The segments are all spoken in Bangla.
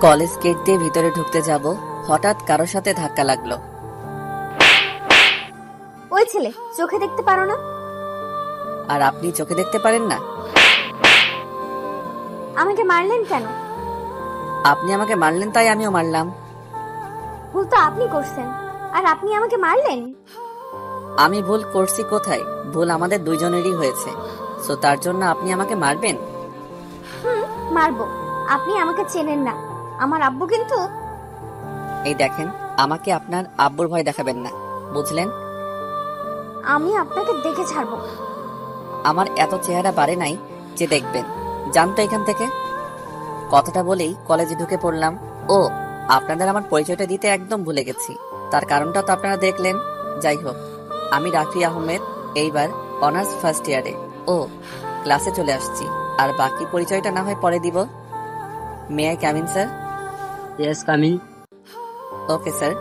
কলেজ গেট দিয়ে ভিতরে ঢুকতে যাব, হঠাৎ কারোর সাথে ধাক্কা লাগলো। ওই ছেলে, চোখে দেখতে পারো না? আর আপনি চোখে দেখতে পারেন না? আমাকে মারলেন কেন? আপনি আমাকে মারলেন তাই আমিও মারলাম। ভুল তো আপনি করছেন, আর আপনি আমাকে মারলেন। আমি ভুল করছি কোথায়? ভুল আমাদের দুইজনেরই হয়েছে, সো তার জন্য আপনি আমাকে মারবেন? মারবো। আপনি আমাকে চেনেন না, আমার আব্বু কিন্তু। এই দেখেন, আমাকে আপনার আব্বুর ভয় দেখাবেন না, বুঝলেন? আমি আপনাকে দেখে ছাড়বো। আমার এত চেহারা বাড়ে নাই যে দেখবেন। জানতো এখান থেকে। কথাটা বলেই কলেজে ঢুকে পড়লাম। ও, আপনাদের আমার পরিচয়টা দিতে একদম ভুলে গেছি। তার কারণটা তো আপনারা দেখলেন। যাই হোক, আমি রাফি আহমেদ, এইবার অনার্স ফার্স্ট ইয়ারে। ও, ক্লাসে চলে আসছি। আর বাকি পরিচয়টা না হয় পরে দিব। May I come in sir? Yes, coming. Okay sir.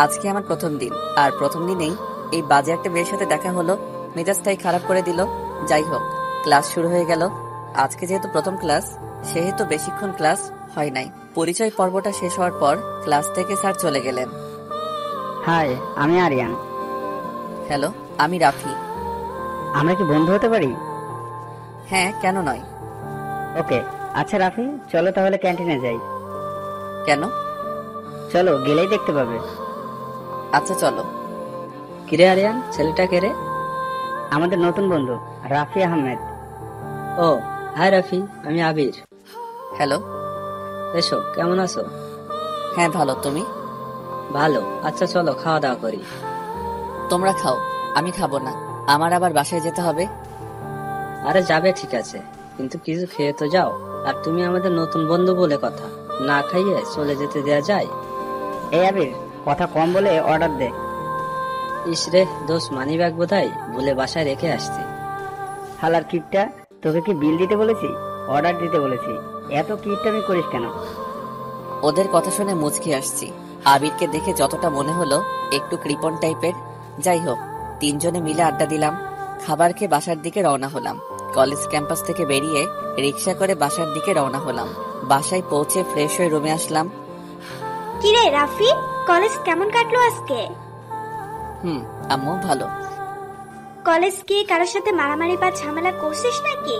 আজকে আমার প্রথম দিন, আর প্রথম দিনেই এই বাজে একটা মেয়ের সাথে দেখা হলো, মেজাজটাই খারাপ করে দিল। যাই হোক, ক্লাস শুরু হয়ে গেল। আজকে যেহেতু প্রথম ক্লাস, সেহেতু বেশিক্ষণ ক্লাস হয় নাই। পরিচয় পর্বটা শেষ হওয়ার পর ক্লাস থেকে স্যার চলে গেলেন। হাই, আমি আরিয়ান। হ্যালো, আমি রাফি। আমরা কি বন্ধু হতে পারি? হ্যাঁ, কেন নয়? ওকে, আচ্ছা রাফি, চলো তাহলে ক্যান্টিনে যাই। কেন? চলো, গেলেই দেখতে পাবে। আচ্ছা চলো। কিরে আরিয়ান, ছেলেটা কে রে? আমাদের নতুন বন্ধু রাফি আহমেদ। ও হাই রাফি, আমি আবির। হ্যালো। এসো, কেমন আছো? হ্যাঁ ভালো, তুমি? ভালো। আচ্ছা চলো খাওয়া দাওয়া করি। তোমরা খাও, আমি খাবো না। আমার আবার বাসায় যেতে হবে। আরে যাবে ঠিক আছে, কিন্তু কিছু খেয়ে তো যাও। আর তুমি আমাদের নতুন বন্ধু বলে কথা, না খাইয়ে চলে যেতে দেয়া যায়? এই আবির, কথা কম বলে অর্ডার দে। ইস রে দোষ, মানি ব্যাগ বোধহয় ভুলে বাসায় রেখে আসছি। হালার কিপটা, তোকে কি বিল দিতে বলেছি? অর্ডার দিতে বলেছি। এত কিপটামি করিস কেন? ওদের কথা শুনে মুচকি আসছি। আবিরকে দেখে যতটা মনে হলো একটু কৃপণ টাইপের। যাই হোক, তিনজনে মিলে আড্ডা দিলাম। খাবার খেয়ে বাসার দিকে রওনা হলাম। কলেজ ক্যাম্পাস থেকে বেরিয়ে রিক্সা করে বাসার দিকে রওনা হলাম। বাসায় পৌঁছে ফ্রেশ হয়ে রুমে আসলাম। কিরে রাফি, কলেজ কেমন কাটলো আজকে? আম্মু ভালো। কলেজ কি কারোর সাথে মারামারি বা ঝামেলা করছিস নাকি?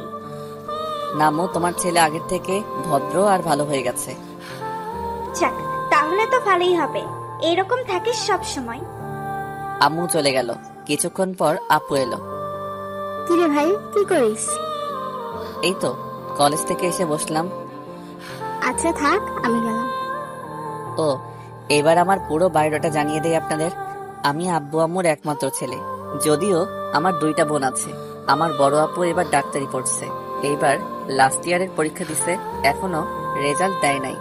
না আম্মু, তোমার ছেলে আগের থেকে ভদ্র আর ভালো হয়ে গেছে। যাক, তাহলে তো ভালোই হবে। এরকম থাকিস সব সময়। আম্মু চলে গেল। কিছুক্ষণ পর আপু এলো। কিরে ভাই, কি করিস? এই তো কলেজ থেকে এসে বসলাম। আচ্ছা থাক, আমি গেলাম। ও, এবার আমার পুরো বায়োডাটা জানিয়ে দেই আপনাদের। আমি আব্বু আম্মুর একমাত্র ছেলে। যদিও আমার দুইটা বোন আছে। আমার বড় আপু এবার ডাক্তারি পড়ছে, এইবার লাস্ট ইয়ারের পরীক্ষা দিছে, এখনো রেজাল্ট দেয় নাই।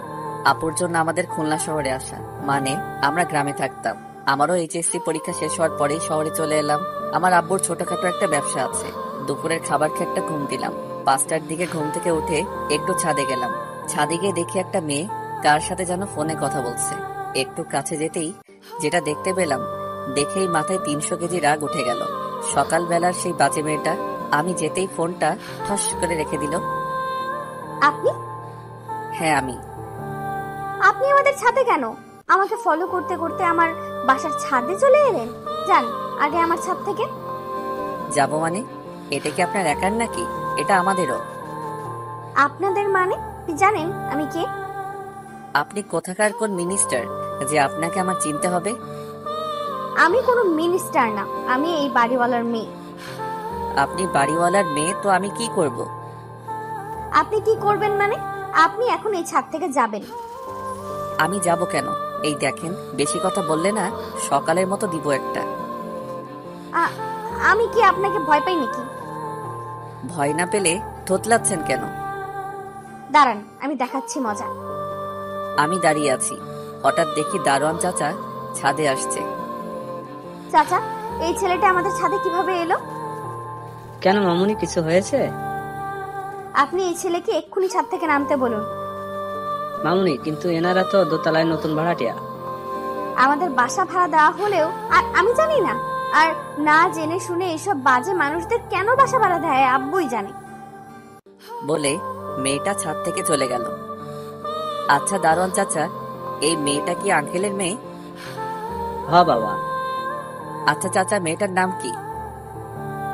আপুর জন্য আমাদের খুলনা শহরে আসা, মানে আমরা গ্রামে থাকতাম। আমারও এইচএসসি পরীক্ষা শেষ হওয়ার পরেই শহরে চলে এলাম। আমার আব্বুর ছোটখাটো একটা ব্যবসা আছে। দুপুরের খাবার খেয়ে একটা ঘুম দিলাম। 5টার দিকে ঘুম থেকে উঠে একটু ছাদে গেলাম। ছাদে গিয়ে দেখি একটা মেয়ে কার সাথে যেন ফোনে কথা বলছে। একটু কাছে যেতেই যেটা দেখতে পেলাম, দেখেই মাথায় 300 কেজি রাগ উঠে গেল। সকালবেলার সেই বাজে মেয়েটা আমি যেতেই ফোনটা ঠস করে রেখে দিল। আপনি? হ্যাঁ আমি। আপনি আমাদের ছাদে কেন? আমাকে ফলো করতে করতে আমার বাসার ছাদে চলে এলেন। যান আগে আমার ছাদ থেকে। যাব মানে? এটা কি আপনার একার নাকি? এটা আমাদেরও। আপনাদের মানে? আপনি জানেন আমি কে? আপনি কোথাকার কোন মিনিস্টার যে আপনাকে আমার চিনতে হবে? আমি কোনো মিনিস্টার না, আমি এই বাড়িওয়ালার মেয়ে। আপনি বাড়িওয়ালার মেয়ে তো আমি কি করব? আপনি কি করবেন মানে? আপনি এখন এই ছাদ থেকে যাবেন। আমি যাব কেন? এই দেখেন, বেশি কথা বললে না সকালের মতো দিব একটা। আমি কি আপনাকে ভয় পাই নাকি? ভয় না পেলে থতলাচ্ছেন কেন? দাঁড়ান, আমি দেখাচ্ছি মজা। আমি দাঁড়িয়ে আছি, হঠাৎ দেখি দারোয়ান চাচা ছাদে আসছে। চাচা, এই ছেলেটা আমাদের ছাদে কিভাবে এলো? কেন মামুনি, কিছু হয়েছে? আপনি এই ছেলেকে এক্ষুনি ছাদ থেকে নামতে বলুন। মামুনি, কিন্তু এনারা তো দোতলায় নতুন ভাড়াটিয়া। আমাদের বাসা ভাড়া দেওয়া হলেও আর আমি জানি না। আর না জেনে শুনে এসব বাজে মানুষদের কেন বাসা ভাড়া দেয় আব্বুই জানে। বলে মেয়েটা ছাদ থেকে চলে গেল। আচ্ছা দারোয়ান চাচা, এই মেয়েটা কি আঙ্কেলের মেয়ে? হ বাবা। আচ্ছা চাচা, মেয়েটার নাম কি?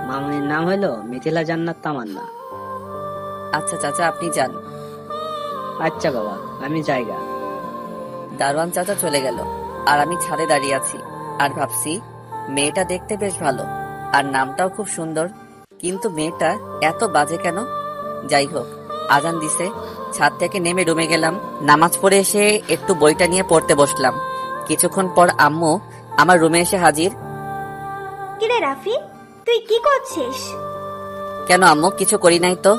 মামুনির নাম হইলো মিথিলা জান্নাত তামান্না। আচ্ছা চাচা, আপনি যান। আচ্ছা বাবা, আমি জায়গা। দারোয়ান চাচা চলে গেল, আর আমি ছাদে দাঁড়িয়ে আছি আর ভাবছি মেয়েটা দেখতে বেশ ভালো আর নামটাও খুব সুন্দর, কিন্তু মেয়েটা এত বাজে কেন? যাই হোক, আজান দিছে, ছাদ থেকে নেমে রুমে গেলাম। নামাজ পড়ে এসে একটু বইটা নিয়ে পড়তে বসলাম। কিছুক্ষণ পর আম্মু আমার রুমে এসে হাজির। কিরে রাফি, তুই কি করছিস? কেন আম্মু, কিছু করি নাই তো।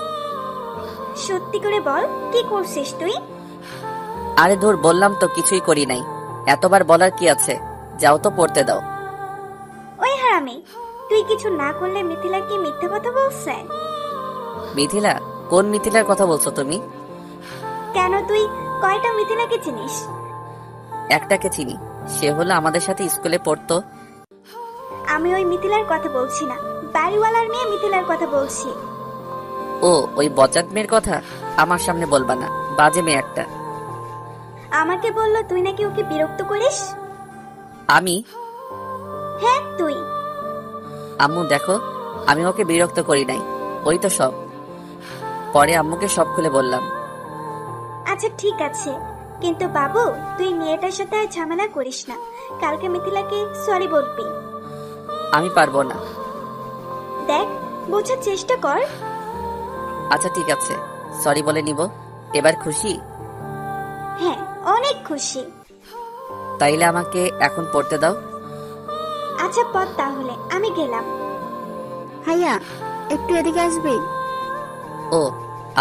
সত্যি করে বল, কি করছিস তুই? আরে ধুর, বললাম তো কিছুই করি নাই, এতবার বলার কি আছে, যাও তো পড়তে দাও। ওই হারামি, তুই কিছু না করলে মিথিলা কি মিথ্যে কথা বলছে? মিথিলা? কোন মিথিলার কথা বলছো তুমি? কেন, তুই কয়টা মিথিলাকে চিনিস? একটাকে চিনি, সে হলো আমাদের সাথে স্কুলে পড়তো। আমি ওই মিথিলার কথা বলছি না, বাড়িওয়ালার মেয়ে মিথিলার কথা বলছি। ও, ওই বজ্জাত মেয়ের কথা আমার সামনে বলবা না, বাজে মেয়ে একটা। আমাকে বললো তুই নাকি ওকে বিরক্ত করিস। আমি? হ্যাঁ তুই। আম্মু দেখো, আমি ওকে বিরক্ত করি নাই, ওই তো সব। পরে আম্মুকে সব খুলে বললাম। আচ্ছা ঠিক আছে, কিন্তু বাবু তুই মেয়েটার সাথে আর ঝামেলা করিস না, কালকে মিথিলাকে সরি বলবি। আমি পারবো না। দেখ, বোঝার চেষ্টা কর। আচ্ছা ঠিক আছে, সরি বলে নিব। এবার খুশি? হ্যাঁ, অনেক খুশি। তাইলে আমাকে এখন পড়তে দাও। আচ্ছা পথ, তাহলে আমি গেলাম। ভাইয়া, একটু এদিকে আসবি? ও,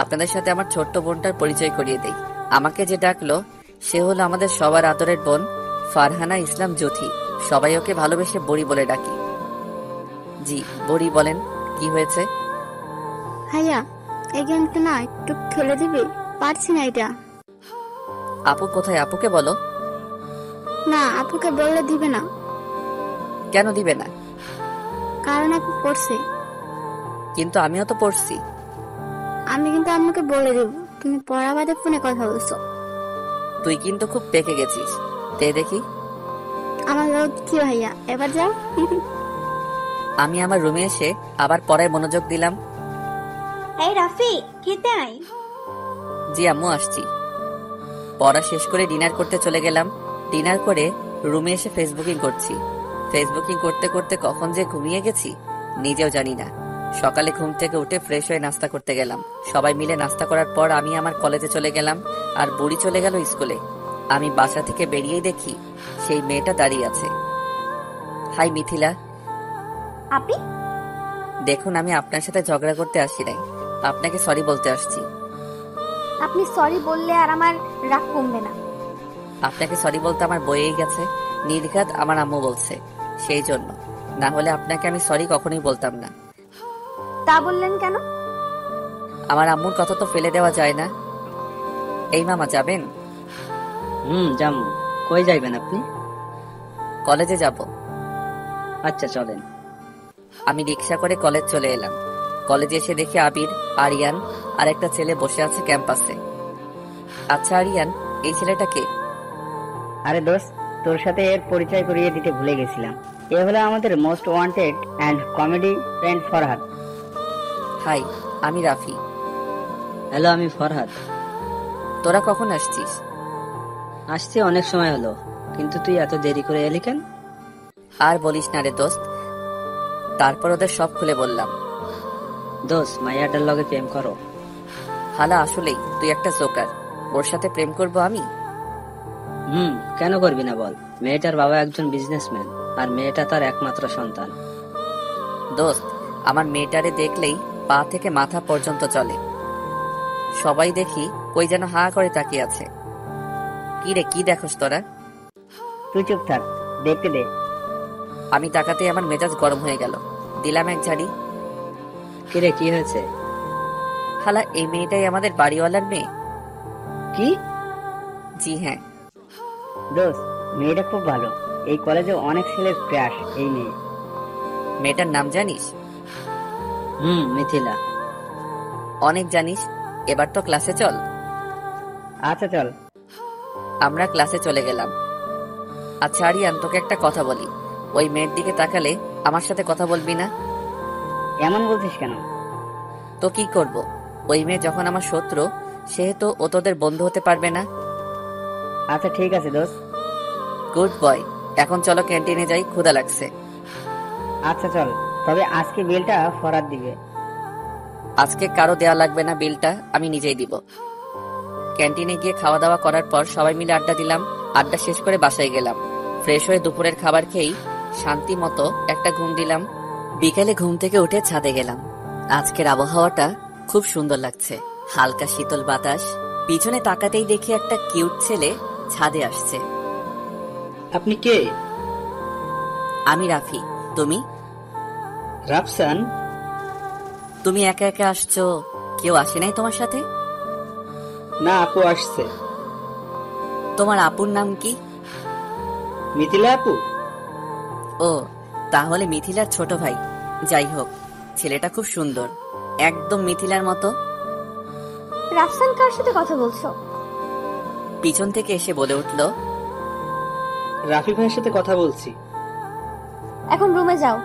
আপনাদের সাথে আমার ছোট্ট বোনটার পরিচয় করিয়ে দেই। আমাকে যে ডাকলো সে হলো আমাদের সবার আদরের বোন ফারহানা ইসলাম জ্যোতি। সবাই ওকে ভালোবেসে বড়ি বলে ডাকি। জি বড়ি, বলেন কি হয়েছে? ভাইয়া, এই গেমটা না একটু খেলে দিবি? পারছি না এটা। আপু কোথায়? আপুকে বলো। না, আপুকে বললে দিবে না। কেন দিবে না? কারণ আপু পড়ছে। কিন্তু আমিও তো পড়ছি। আমি কিন্তু আম্মুকে বলে দেব তুমি পড়া বাদে ফোনে কথা বলছো। তুই কিন্তু খুব পেকে গেছিস, তে দেখি। আমার রোদ কি ভাইয়া, এবার যাও। আমি আমার রুমে এসে আবার পড়ায় মনোযোগ দিলাম। এই রাফি, খেতে আয়। জি আম্মু, আসছি। পড়া শেষ করে ডিনার করতে চলে গেলাম। ডিনার করে রুমে এসে ফেসবুকিং করছি। ফেসবুকিং করতে করতে কখন যে ঘুমিয়ে গেছি নিজেও জানি না। সকালে ঘুম থেকে উঠে ফ্রেশ হয়ে নাস্তা করতে গেলাম। সবাই মিলে নাস্তা করার পর আমি আমার কলেজে চলে গেলাম, আর বুড়ি চলে গেল স্কুলে। আমি বাসা থেকে বেরিয়েই দেখি সেই মেয়েটা দাঁড়িয়ে আছে। হাই মিথিলা। আপনি? দেখুন, আমি আপনার সাথে ঝগড়া করতে আসি নাই, আপনাকে সরি বলতে আসছি। আপনি সরি বললে আর আমার রাগ কমবে না। আপনাকে সরি বলতে আমার বইয়েই গেছে, নির্ঘাত আমার আম্মু বলছে, সেই জন্য। না হলে আপনাকে আমি সরি কখনোই বলতাম না। তা বললেন কেন? আমার আম্মুর কথা তো ফেলে দেওয়া যায় না। এই মামা, যাবেন? যামু। কই যাইবেন আপনি? কলেজে যাব। আচ্ছা চলেন। আমি রিক্সা করে কলেজ চলে এলাম। কলেজে এসে দেখি আবির, আরিয়ান আর একটা ছেলে বসে আছে ক্যাম্পাসে। আচ্ছা আরিয়ান, এই ছেলেটা কে? আরে দোস্ত, তোর সাথে এর পরিচয় করিয়ে দিতে ভুলে গেছিলাম। এ হলো আমাদের most wanted and comedy friend Farhad. Hi, আমি রাফি। হ্যালো, আমি ফরহাদ। তোরা কখন আসছিস? আসছি অনেক সময় হলো, কিন্তু তুই এত দেরি করে এলি কেন? আর বলিস না রে দোস্ত। তারপর ওদের সব খুলে বললাম। দোস্ত, মাইয়াটার লগে প্রেম করো? হালা, আসলেই তুই একটা জোকার। ওর সাথে প্রেম করব আমি? কেন করবি না বল? মেয়েটার বাবা একজন বিজনেসম্যান, আর মেয়েটা তার একমাত্র সন্তান। দোস্ত, আমার মেয়েটারে দেখলেই পা থেকে মাথা পর্যন্ত চলে। সবাই দেখি কই যেন হা করে তাকিয়ে আছে। কি রে, কি দেখোস তোরা? তুই চুপ থাক, দেখতে দে। আমি তাকাতেই আমার মেজাজ গরম হয়ে গেল। দিলাম এক ঝাড়ি। কিরে, কি হয়েছে? হালা, এই মেয়েটাই আমাদের বাড়িওয়ালার মেয়ে। কি? জি হ্যাঁ। দোস্ত, মেয়েটা খুব ভালো। এই কলেজে অনেক ছেলের ক্রাশ এই মেয়ে। মেয়েটার নাম জানিস? মিথিলা। অনেক জানিস। এবার তো ক্লাসে চল। আচ্ছা চল। আমরা ক্লাসে চলে গেলাম। আচ্ছা আরিয়ান, তোকে একটা কথা বলি, ওই মেয়ের দিকে তাকালে আমার সাথে কথা বলবি না? এমন বলছিস কেন? তো কি করব? ওই মেয়ে যখন আমার শত্রু, সেহেতু ও তোদের বন্ধু হতে পারবে না। আচ্ছা ঠিক আছে দোস্ত। Good boy. এখন চলো ক্যান্টিনে যাই, ক্ষুধা লাগছে। আচ্ছা চল, তবে আজকে বিলটা ফরাদ দিবে। আজকে কারো দেয়া লাগবে না, বিলটা আমি নিজেই দিব। ক্যান্টিনে গিয়ে খাওয়া দাওয়া করার পর সবাই মিলে আড্ডা দিলাম। আড্ডা শেষ করে বাসায় গেলাম। ফ্রেশ হয়ে দুপুরের খাবার খেয়েই শান্তি মতো একটা ঘুম দিলাম। বিকেলে ঘুম থেকে উঠে ছাদে গেলাম। আজকের আবহাওয়াটা খুব সুন্দর লাগছে, হালকা শীতল বাতাস। পিছনে তাকাতেই দেখি একটা কিউট ছেলে ছাদে আসছে। আপনি কে? আমি রাফি। তুমি? রাফসান। তুমি একা একা আসছো, কেউ আসে নাই তোমার সাথে? না, আপু আসছে। তোমার আপুর নাম কি? মিথিলা আপু। ও, তাহলে মিথিলার ছোট ভাই। যাই হোক, ছেলেটা খুব সুন্দর, একদম মিথিলার মতো। রাফসান কার সাথে কথা বলছো? পিছন থেকে এসে বলে উঠল, রাফি ভাইয়ের সাথে কথা বলছি। এখন রুমে যাও।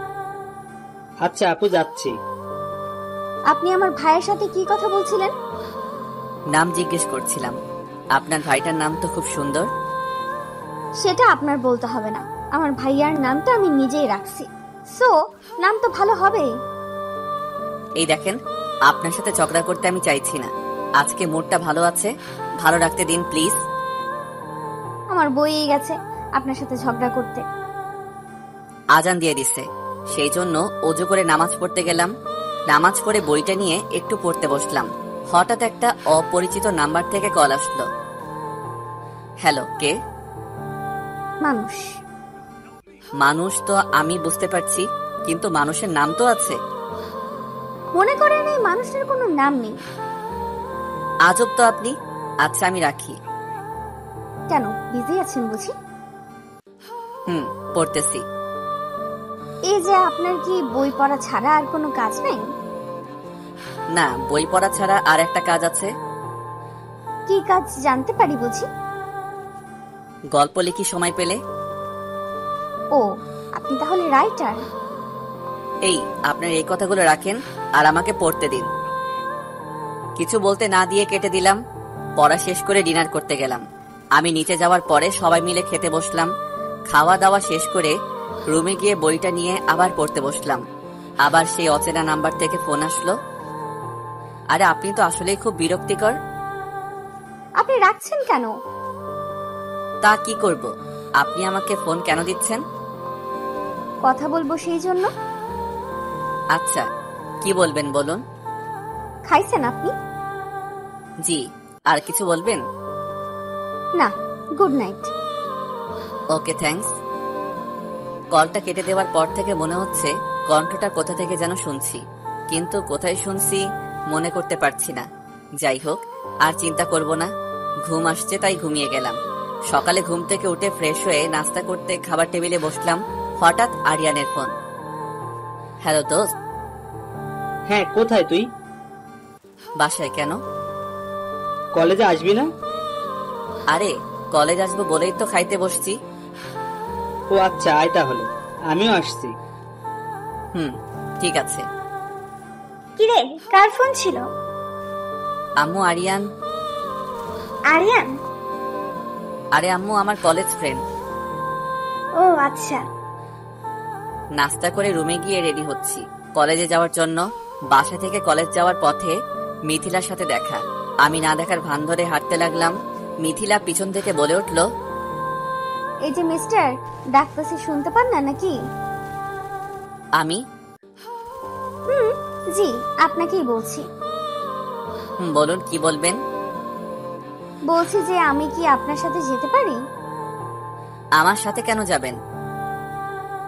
আচ্ছা আপু, যাচ্ছি। আপনি আমার ভাইয়ের সাথে কি কথা বলছিলেন? নাম জিজ্ঞেস করছিলাম। আপনার ভাইটার নাম তো খুব সুন্দর। সেটা আপনার বলতে হবে না, আমার ভাইয়ার নামটা আমি নিজেই রাখছি, সো নাম তো ভালো হবেই। এই দেখেন, আপনার সাথে ঝগড়া করতে আমি চাইছি না। আজকে মুডটা ভালো আছে, ভালো রাখতে দিন প্লিজ। আমার বইই গেছে আপনার সাথে ঝগড়া করতে। আজান দিয়ে দিছে, সেই জন্য অজু করে নামাজ পড়তে গেলাম। নামাজ পড়ে বইটা নিয়ে একটু পড়তে বসলাম। হঠাৎ একটা অপরিচিত নাম্বার থেকে কল আসলো। হ্যালো, কে? মানুষ। মানুষ তো আমি বুঝতে পারছি, কিন্তু মানুষের নাম তো আছে। মনে করেন এই মানুষের কোনো নাম নেই। আজব তো আপনি। আচ্ছা আমি রাখি। কেন, বিজি আছেন বুঝি? পড়তেছি। এই যে আপনার কি বই পড়া ছাড়া আর কোনো কাজ নেই? না, বই পড়া ছাড়া আর একটা কাজ আছে। কি কাজ জানতে পারি বুঝি? গল্প লিখি সময় পেলে। ও, আপনি তাহলে রাইটার? এই, আপনার এই কথাগুলো রাখেন আর আমাকে পড়তে দিন। কিছু বলতে না দিয়ে কেটে দিলাম। পড়া শেষ করে ডিনার করতে গেলাম। আমি নিচে যাওয়ার পরে সবাই মিলে খেতে বসলাম। খাওয়া দাওয়া শেষ করে রুমে গিয়ে বইটা নিয়ে আবার পড়তে বসলাম। আবার সেই অচেনা নাম্বার থেকে ফোন আসলো। আরে আপনি তো আসলেই খুব বিরক্তিকর। আপনি রাখছেন কেন? তা কি করব, আপনি আমাকে ফোন কেন দিচ্ছেন? কথা বলবো সেই জন্য। আচ্ছা, কি বলবেন বলুন। খাইছেন আপনি? জি। আর কিছু বলবেন? না, গুড নাইট। ওকে, থ্যাঙ্কস। কলটা কেটে দেওয়ার পর থেকে মনে হচ্ছে কণ্ঠটা কোথা থেকে যেন শুনছি, কিন্তু কোথায় শুনছি মনে করতে পারছি না। যাই হোক, আর চিন্তা করব না। ঘুম আসছে তাই ঘুমিয়ে গেলাম। সকালে ঘুম থেকে উঠে ফ্রেশ হয়ে নাস্তা করতে খাবার টেবিলে বসলাম। হঠাৎ আরিয়ানের ফোন। হ্যালো দোস্ত। হ্যাঁ, কোথায় তুই? বাসায়। কেন? কলেজে আসবি না? আরে কলেজ আসবো বলেই তো খাইতে বসছি। ও আচ্ছা, আয় তাহলে, আমিও আসছি। ঠিক আছে। কিরে, কার ফোন ছিল? আম্মু। আরিয়ান। আরিয়ান? আরে আম্মু, আমার কলেজ ফ্রেন্ড। ও আচ্ছা। নাস্তা করে রুমে গিয়ে রেডি হচ্ছি কলেজে যাওয়ার জন্য। বাসা থেকে কলেজ যাওয়ার পথে মিথিলার সাথে দেখা। আমি না দেখার ভান ধরে হাঁটতে লাগলাম। মিথিলা পিছন থেকে বলে উঠল, এই যে মিস্টার, ডাকতেছি শুনতে পান না নাকি? আমি? জি, আপনাকেই বলছি। বলুন, কি বলবেন? বলছি যে আমি কি আপনার সাথে যেতে পারি? আমার সাথে কেন যাবেন?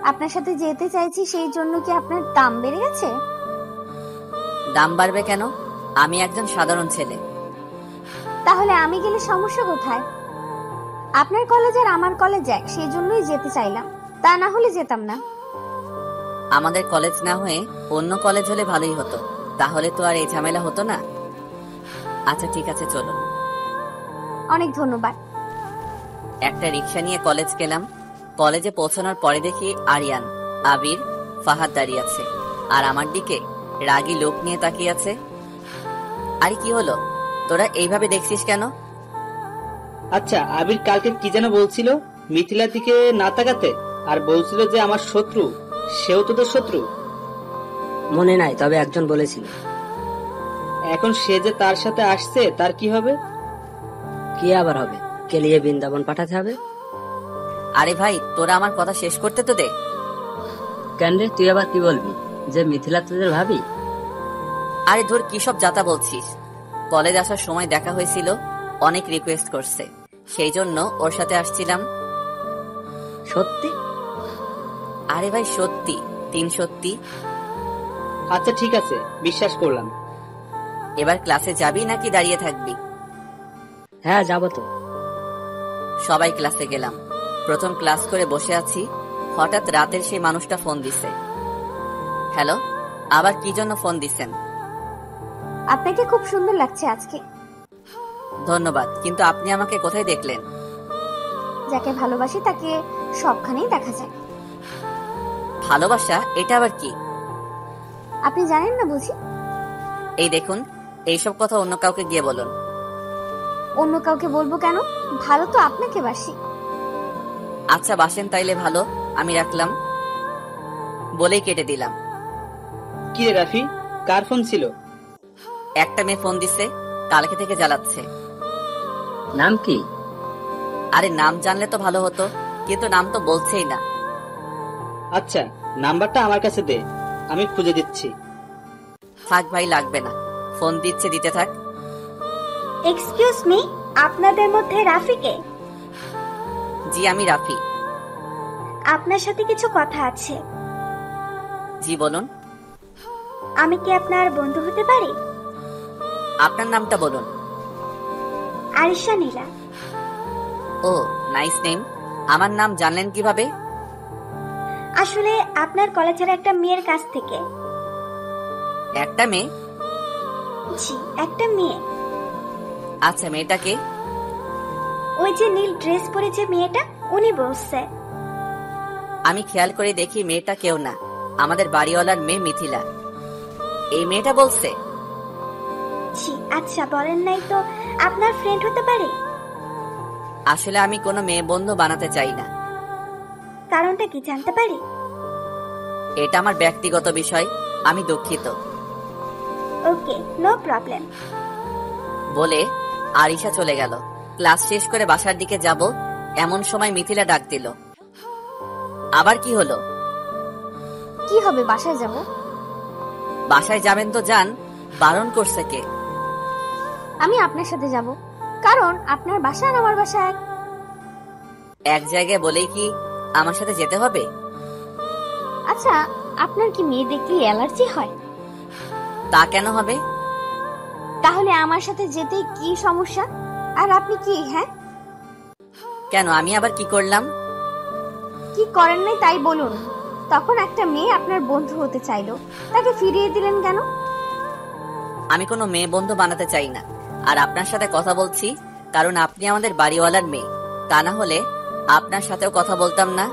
আপনার সাথে যেতে চাইছি, সেই জন্য কি আপনার দাম বেড়ে গেছে? দাম বাড়বে কেন? আমি একজন সাধারণ ছেলে। তাহলে আমি গেলে সমস্যা কোথায়? আপনার কলেজ আর আমার কলেজ এক, সেই জন্যই যেতে চাইলাম, তা না হলে যেতাম না। আমাদের কলেজ না হয়ে অন্য কলেজ হলে ভালোই হতো, তাহলে তো আর এই ঝামেলা হতো না। আচ্ছা ঠিক আছে, চলুন। অনেক ধন্যবাদ। একটা রিক্সা নিয়ে কলেজ গেলাম। কলেজে পৌঁছানোর পরে দেখি আরিয়ান, আবির, ফাহাদ দাঁড়িয়ে আছে আর আমার দিকে রাগী লোক নিয়ে তাকিয়ে আছে। আরে কি হলো, তোরা এইভাবে দেখছিস কেন? আচ্ছা, আবির কালকে কি যেন বলছিল, মিথিলার দিকে না তাকাতে, আর বলছিল যে আমার শত্রু, সেও তোদের শত্রু। মনে নাই, তবে একজন বলেছিল। এখন সে যে তার সাথে আসছে, তার কি হবে? কি আবার হবে? কেলিয়ে বৃন্দাবন পাঠাতে হবে। আরে ভাই, তোরা আমার কথা শেষ করতে তো দে। কেন রে, তুই আবার কি বলবি? যে মিথিলা তোদের ভাবি? আরে ধর, কি সব যাতা বলছিস? কলেজ আসার সময় দেখা হয়েছিল, অনেক রিকোয়েস্ট করছে, সেই জন্য ওর সাথে আসছিলাম। সত্যি? আরে ভাই সত্যি, 3 সত্যি। আচ্ছা ঠিক আছে, বিশ্বাস করলাম। এবার ক্লাসে যাবি নাকি দাঁড়িয়ে থাকবি? হ্যাঁ, যাবো তো। সবাই ক্লাসে গেলাম। প্রথম ক্লাস করে বসে আছি, হঠাৎ রাতের সেই মানুষটা ফোন দিছে। হ্যালো, আবার কি জন্য ফোন দিছেন? আপনাকে খুব সুন্দর লাগছে আজকে। ধন্যবাদ, কিন্তু আপনি আমাকে কোথায় দেখলেন? যাকে ভালোবাসি তাকে সবখানেই দেখা যায়। ভালোবাসা, এটা আবার কি? আপনি জানেন না বুঝি? এই দেখুন, এইসব কথা অন্য কাউকে গিয়ে বলুন। অন্য কাউকে বলবো কেন? ভালো তো আপনাকে বাসি। আচ্ছা বাসেন তাইলে ভালো, আমি রাখলাম বলেই কেটে দিলাম। কি রে রাফি, কার ফোন ছিল? একটা মেয়ে ফোন দিছে, কালকে থেকে জ্বালাচ্ছে। নাম কি? আরে নাম জানলে তো ভালো হতো, কিন্তু নাম তো বলছেই না। আচ্ছা, নাম্বারটা আমার কাছে দে, আমি খুঁজে দিচ্ছি। থাক ভাই, লাগবে না, ফোন দিচ্ছে, দিতে থাক। এক্সকিউজ মি, আপনাদের মধ্যে রাফিকে? জি আমি রাফি। আপনার সাথে কিছু কথা আছে। জি বলুন। আমি কি আপনার বন্ধু হতে পারি? আপনার নামটা বলুন। আরিশা নীলা। ও, নাইস নেম। আমার নাম জানলেন কিভাবে? আসলে আপনার কলেজের একটা মেয়ের কাছ থেকে। একটা মেয়ে? জি, একটা মেয়ে। আচ্ছা, মেয়েটাকে? ওই যে নীল ড্রেস পরে যে মেয়েটা, উনি বলছে। আমি খেয়াল করে দেখি মেয়েটা কেউ না, আমাদের বাড়িওয়ালার মেয়ে মিথিলা। এই মেয়েটা বলছে? জি। আচ্ছা, বলেন নাই তো আপনার ফ্রেন্ড হতে পারে? আসলে আমি কোনো মেয়ে বন্ধু বানাতে চাই না। কারণটা কি জানতে পারি? এটা আমার ব্যক্তিগত বিষয়, আমি দুঃখিত। ওকে, নো প্রবলেম। বলে আরিশা চলে গেল। ক্লাস শেষ করে বাসার দিকে যাব, এমন সময় মিথিলা ডাক দিল। আবার কি হলো? কি হবে, বাসায় যাব। বাসায় যাবেন তো যান, বারণ করছে কে? আমি আপনার সাথে যাব, কারণ আপনার বাসা আর আমার বাসা এক। এক জায়গায় বলেই কি আমার সাথে যেতে হবে? আচ্ছা, আপনার কি মেয়ে দেখলে অ্যালার্জি হয়? তা কেন হবে? তাহলে আমার সাথে যেতে কি সমস্যা? আর আপনি কি, হ্যাঁ? কেন, আমি আবার কি করলাম? কি করেন নাই তাই বলুন। তখন একটা মেয়ে আপনার বন্ধু হতে চাইলো, তাকে ফিরিয়ে দিলেন কেন? আমি কোনো মেয়ে বন্ধু বানাতে চাই না, আর আপনার সাথে কথা বলছি কারণ আপনি আমাদের বাড়িওয়ালার মেয়ে। তা না হলে আপনার সাথেও কথা বলতাম না।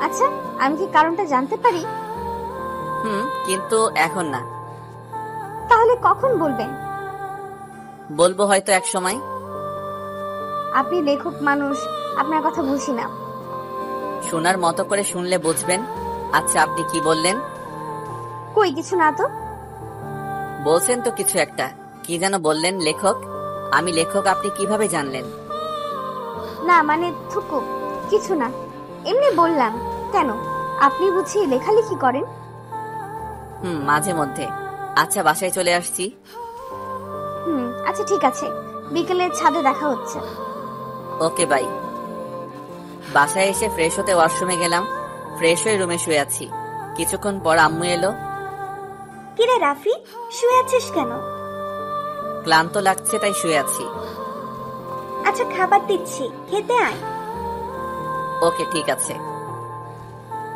আচ্ছা, আমি কি কারণটা জানতে পারি? কিন্তু এখন না। তাহলে কখন বলবেন? বলবো হয়তো এক সময়। আপনি লেখক মানুষ, আপনার কথা বুঝি না। শোনার মতো করে শুনলে বুঝবেন। আচ্ছা, আপনি কি বললেন? কই কিছু না তো। বলছেন তো কিছু একটা, কি যেন বললেন? লেখক? আমি লেখক আপনি কিভাবে জানলেন? না মানে থুকু, কিছু না, এমনি বললাম। কেন, আপনি বুঝি লেখালেখি করেন? মাঝে মধ্যে। আচ্ছা, বাসায় চলে আসছি। আচ্ছা ঠিক আছে, বিকেলে ছাদে দেখা হচ্ছে। ওকে, বাই। বাসায় এসে ফ্রেশ হতে ওয়াশরুমে গেলাম। ফ্রেশ হয়ে রুমে শুয়ে আছি। কিছুক্ষণ পর আম্মু এলো। কিরে রাফি, শুয়ে আছিস কেন? ক্লান্ত লাগছে তাই শুয়ে আছি। আচ্ছা, খাবার দিচ্ছি, খেতে আয়। ওকে, ঠিক আছে।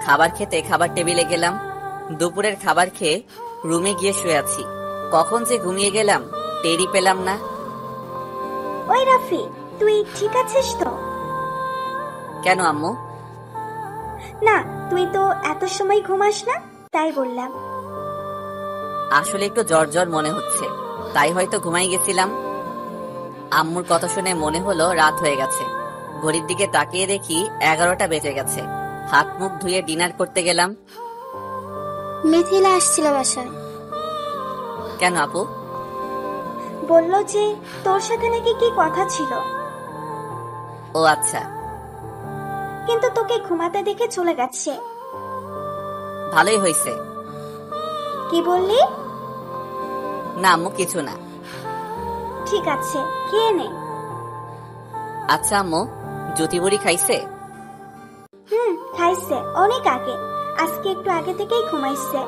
খাবার খেতে খাবার টেবিলে গেলাম। দুপুরের খাবার খেয়ে রুমে গিয়ে শুয়ে আছি। কখন যে ঘুমিয়ে গেলাম টেরই পেলাম না। ওই রাফি, তুই ঠিক আছিস তো? কেন আম্মু? না, তুই তো এত সময় ঘুমাস না, তাই বললাম। আসলে একটু জ্বর জ্বর মনে হচ্ছে, তাই হয়তো ঘুমাই গেছিলাম। আম্মুর কথা শুনে মনে হলো রাত হয়ে গেছে। ঘড়ির দিকে তাকিয়ে দেখি 11টা বেজে গেছে। হাত মুখ ধুয়ে ডিনার করতে গেলাম। মিথিলা আসছিল বাসায়। কেন আপু? বললো যে তোর সাথে নাকি কি কথা ছিল, ও আচ্ছা, কিন্তু তোকে ঘুমাতে দেখে চলে গেছে। ভালোই হয়েছে। কি বললি? না আম্মু, কিছু না। ঠিক আছে, খেয়ে নে। আচ্ছা আম্মু, জ্যোতি বুড়ি খাইছে? খাইছে, অনেক আগে। আজকে একটু আগে থেকেই ঘুমাইছে।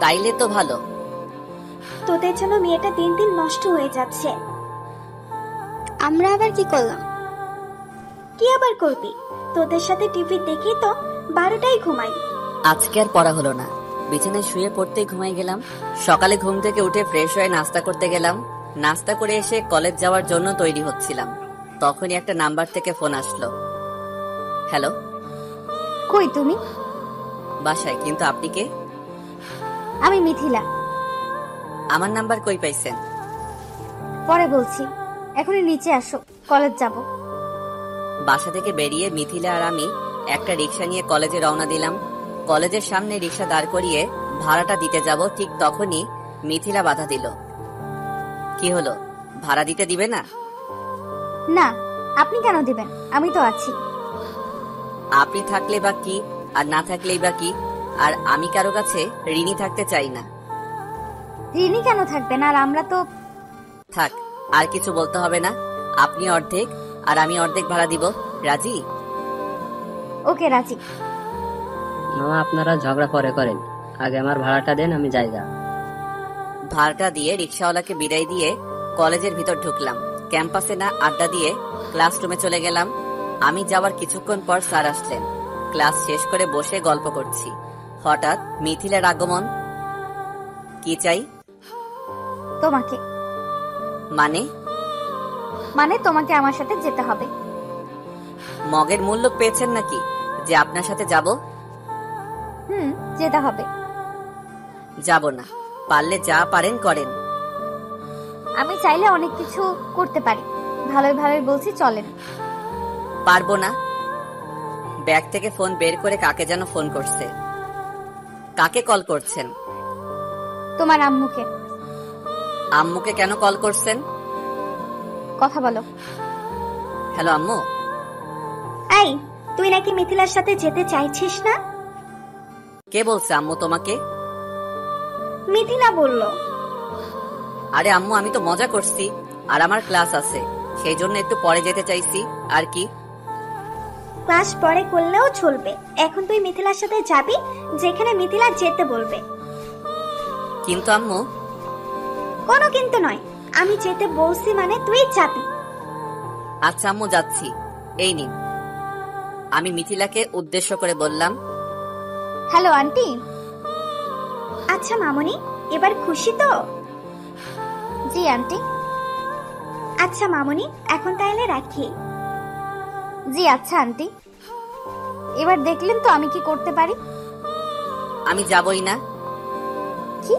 তাইলে তো ভালো। তোদের জন্য মেয়েটা দিন দিন নষ্ট হয়ে যাচ্ছে। আমরা আবার কি করলাম? কি আবার করবি? তোদের সাথে টিভি দেখি তো 12টায় ঘুমাই। আজকে আর পড়া হলো না, বিছানায় শুয়ে পড়তেই ঘুমাই গেলাম। সকালে ঘুম থেকে উঠে ফ্রেশ হয়ে নাস্তা করতে গেলাম। নাস্তা করে এসে কলেজ যাওয়ার জন্য তৈরি হচ্ছিলাম, তখনই একটা নাম্বার থেকে ফোন আসলো। হ্যালো। কই তুমি? বাসায়। কিন্তু আপনি কে? আমি মিথিলা। আমার নাম্বার কই পাইছেন? পরে বলছি, এখনই নিচে আসো, কলেজ যাব। বাসা থেকে বেরিয়ে মিথিলা আর আমি একটা রিক্সা নিয়ে কলেজে রওনা দিলাম। কলেজের সামনে রিক্সা দাঁড় করিয়ে ভাড়াটা দিতে যাব, ঠিক তখনই মিথিলা বাধা দিল। কি হলো, ভাড়া দিতে দিবে না? না, আপনি কেন দিবেন? আমি তো আছি। আপনি থাকলে বা কি, আর না থাকলেই বা কি? আর আমি কারো কাছে ঋণী থাকতে চাই না। ঋণী কেন থাকবেন? আর আমরা তো... থাক, আর কিছু বলতে হবে না। আপনি অর্ধেক আর আমি অর্ধেক ভাড়া দিব। রাজি? ওকে, রাজি। মামা, আপনারা ঝগড়া পরে করেন, আগে আমার ভাড়াটা দেন, আমি জায়গা। ভাড়াটা দিয়ে রিক্সাওয়ালাকে বিদায় দিয়ে কলেজের ভিতর ঢুকলাম। ক্যাম্পাসে না আড্ডা দিয়ে ক্লাসরুমে চলে গেলাম। আমি যাওয়ার কিছুক্ষণ পর স্যার আসলেন। ক্লাস শেষ করে বসে গল্প করছি, হঠাৎ মিথিলার আগমন। কি চাই? তোমাকে। মানে? মানে তোমাকে আমার সাথে যেতে হবে। মগের মূল্য পেয়েছেন নাকি যে আপনার সাথে যাব? যেতে হবে। যাব না, পারলে যা পারেন করেন। আমি চাইলে অনেক কিছু করতে পারি। ভালোই ভালোই বলছি, চলেন। পারবো না। ব্যাগ থেকে ফোন বের করে কাকে যেন ফোন করছে। কাকে কল করছেন? তোমার আম্মুকে। আম্মুকে কেন কল করছেন? কথা বলো। হ্যালো আম্মু। এই, তুই নাকি মিথিলার সাথে যেতে চাইছিস না? কে বলছে আম্মু তোমাকে? মিথিলা বলল। আরে আম্মু, আমি তো মজা করছি, আর আমার ক্লাস আছে, সেই জন্য একটু পরে যেতে চাইছি। আর কি? ক্লাস পরে করলেও চলবে, এখন তুই মিথিলার সাথে যাবি যেখানে মিথিলা যেতে বলবে। কিন্তু আম্মু। কোনো কিন্তু নয়, আমি যেতে বলছি মানে তুই যাবি। আচ্ছা আম্মু, যাচ্ছি। এই নিন। আমি মিথিলাকে উদ্দেশ্য করে বললাম। Hello aunty. আচ্ছা মামনি, এবার খুশি তো? জি আন্টি। আচ্ছা মামনি, এখন তাহলে রাখি। জি আচ্ছা আন্টি। এবার দেখলেন তো আমি কি করতে পারি। আমি যাবই না। কি,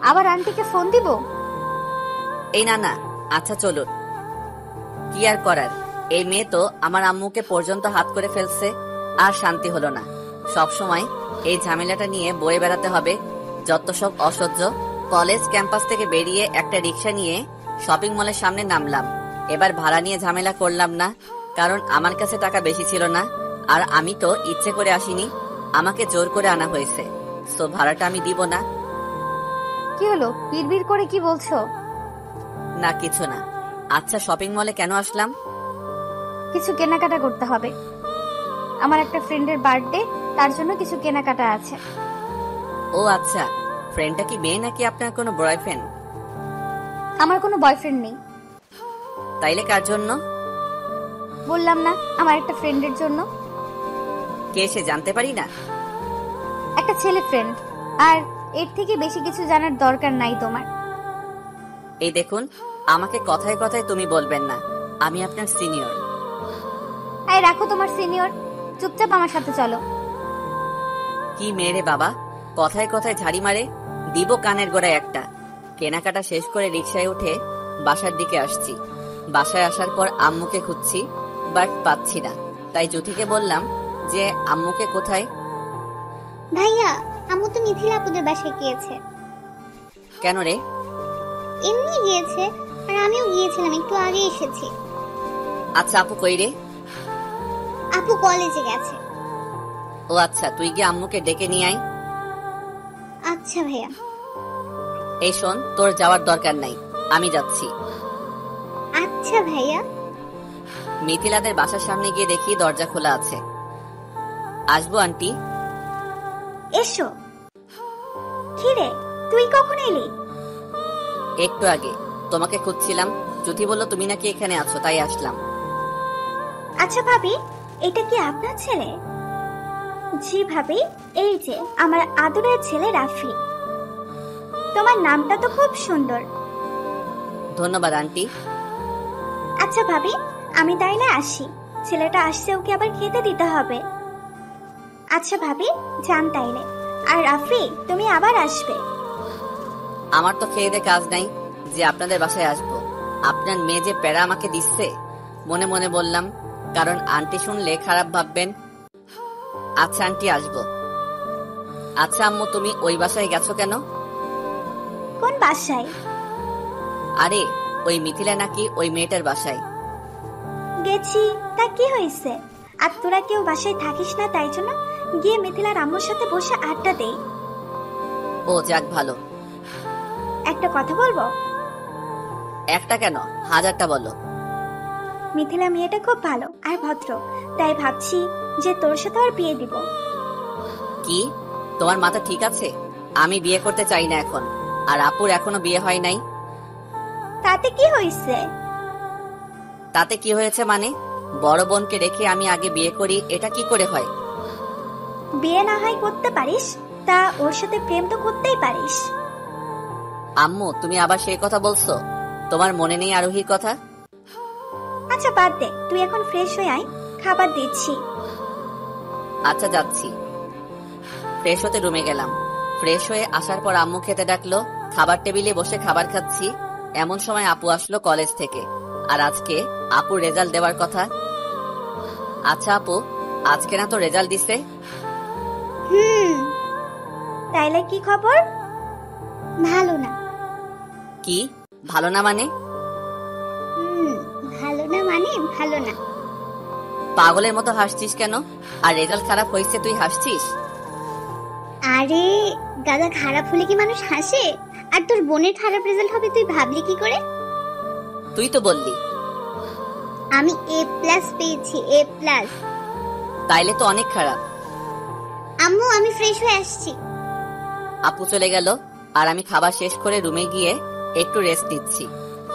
আবার আন্টিকে ফোন দিব? এই না না, আচ্ছা চলুন। কি আর করার, এই মেয়ে তো আমার আম্মুকে পর্যন্ত হাত করে ফেলছে। আর শান্তি হলো না, সব সময় এই ঝামেলাটা নিয়ে বয়ে বেড়াতে হবে। যত সব অসহ্য। কলেজ ক্যাম্পাস থেকে বেরিয়ে একটা রিক্সা নিয়ে শপিং মলের সামনে নামলাম। এবার ভাড়া নিয়ে ঝামেলা করলাম না, কারণ আমার কাছে টাকা বেশি ছিল না। আর আমি তো ইচ্ছে করে আসিনি, আমাকে জোর করে আনা হয়েছে। সো ভাড়াটা আমি দিব না। কি হলো, বিড়বিড় করে কি বলছো? না, কিছু না। আচ্ছা, শপিং মলে কেন আসলাম? কিছু কেনাকাটা করতে হবে। আমার একটা ফ্রেন্ডের বার্থডে, তার জন্য কিছু কেনাকাটা আছে। ও আচ্ছা, ফ্রেন্ডটা কি মেয়ে নাকি আপনার কোনো বয়ফ্রেন্ড? আমার কোনো বয়ফ্রেন্ড নেই। তাইলে কার জন্য? বললাম না, আমার একটা ফ্রেন্ডের জন্য। কে সে, জানতে পারি না? একটা ছেলে ফ্রেন্ড। আর এর থেকে বেশি কিছু জানার দরকার নাই তোমার। এই দেখুন, আমাকে কথায় কথায় তুমি বলবেন না, আমি আপনার সিনিয়র। এই রাখো তোমার সিনিয়র, চুপচাপ আমার সাথে চলো। কি মেরে বাবা, কথায় কথায় ঝাড়ি মারে, দিব কানের গোড়ায় একটা। কেনাকাটা শেষ করে রিকশায় উঠে বাসার দিকে আসছি। বাসায় আসার পর আম্মুকে খুঁজছি, বাট পাচ্ছি না। তাই জুথিকে বললাম যে আম্মুকে কোথায়। ভাইয়া, আম্মু তো মিথিলা আপুদের বাসায় গিয়েছে। কেন রে? এমনি গিয়েছে, আর আমিও গিয়েছিলাম, একটু আগে এসেছি। আচ্ছা আপু কই রে? আপু কলেজে গেছে। ও আচ্ছা, তুই গিয়ে আম্মুকে ডেকে নিয়ে আয়। আচ্ছা ভাইয়া। এই শোন, তোর যাওয়ার দরকার নাই, আমি যাচ্ছি। আচ্ছা ভাইয়া। মিথিলাদের বাসার সামনে গিয়ে দেখি দরজা খোলা আছে। আসবো আন্টি? এসো। কি রে, তুই কখন এলি? একটু আগে। তোমাকে খুঁজছিলাম, জুথি বলল তুমি নাকি এখানে আছো, তাই আসলাম। আচ্ছা ভাবি, এটা কি আপনার ছেলে? জি ভাবি, এই যে আমার আদরের ছেলে রাফি। তোমার নামটা তো খুব সুন্দর। ধন্যবাদ আন্টি। আচ্ছা ভাবি, আমি তাইলে আসি, ছেলেটা আসছে, ওকে আবার খেতে দিতে হবে। আচ্ছা ভাবি, যান তাইলে। আর রাফি, তুমি আবার আসবে। আমার তো খেয়ে দে কাজ নাই যে আপনাদের বাসায় আসবো। আপনার মেয়ে যে প্যারা আমাকে দিচ্ছে, মনে মনে বললাম, কারণ আন্টি শুনলে খারাপ ভাববেন। আচ্ছা আন্টি, আসবো। আচ্ছা আম্মু, তুমি ওই বাসায় গেছো কেন? কোন বাসায়? আরে ওই মিথিলা নাকি ওই মেয়েটার বাসায়। গেছি, তা কি হয়েছে? আর তোরা কেউ বাসায় থাকিস না, তাই জন্য গিয়ে মিথিলার আম্মুর সাথে বসে আড্ডা দেই। ও যাক ভালো। একটা কথা বলবো? একটা কেন, হাজারটা বলো। মিথিলা মেয়েটা খুব ভালো আর ভদ্র, তাই ভাবছি যে তোর সাথে আর বিয়ে দিব। কি, তোমার মাথা ঠিক আছে? আমি বিয়ে করতে চাই না এখন, আর আপুর এখনো বিয়ে হয় নাই। তাতে কি হয়েছে? তাতে কি হয়েছে মানে? বড় বোনকে রেখে আমি আগে বিয়ে করি, এটা কি করে হয়? বিয়ে না হয় করতে পারিস, তা ওর সাথে প্রেম তো করতেই পারিস। আম্মু, তুমি আবার সেই কথা বলছো? তোমার মনে নেই আরোহীর কথা? আচ্ছা বাদ দে, তুই এখন ফ্রেশ হয়ে আয়, খাবার দিচ্ছি। আচ্ছা যাচ্ছি। ফ্রেশ হতে রুমে গেলাম। ফ্রেশ হয়ে আসার পর আম্মু খেতে ডাকলো। খাবার টেবিলে বসে খাবার খাচ্ছি, এমন সময় আপু আসলো কলেজ থেকে। আর আজকে আপুর রেজাল্ট দেওয়ার কথা। আচ্ছা আপু, আজকে না তো রেজাল্ট দিছে? তাইলে কি খবর? ভালো না। কি ভালো না মানে? ভালো না মানে ভালো না। পাগলের মতো হাসছিস কেন? আর রেজাল্ট খারাপ হয়েছে তুই হাসছিস? আরে দাদা, খারাপ হলে কি মানুষ হাসে? আর তোর বোনের খারাপ রেজাল্ট হবে তুই ভাবলি কি করে? তুই তো বললি। আমি A+ পেয়েছি, A+। তাইলে তো অনেক খারাপ। আম্মু, আমি ফ্রেশ হয়ে আসছি। আপু চলে গেল, আর আমি খাবার শেষ করে রুমে গিয়ে একটু রেস্ট নিচ্ছি।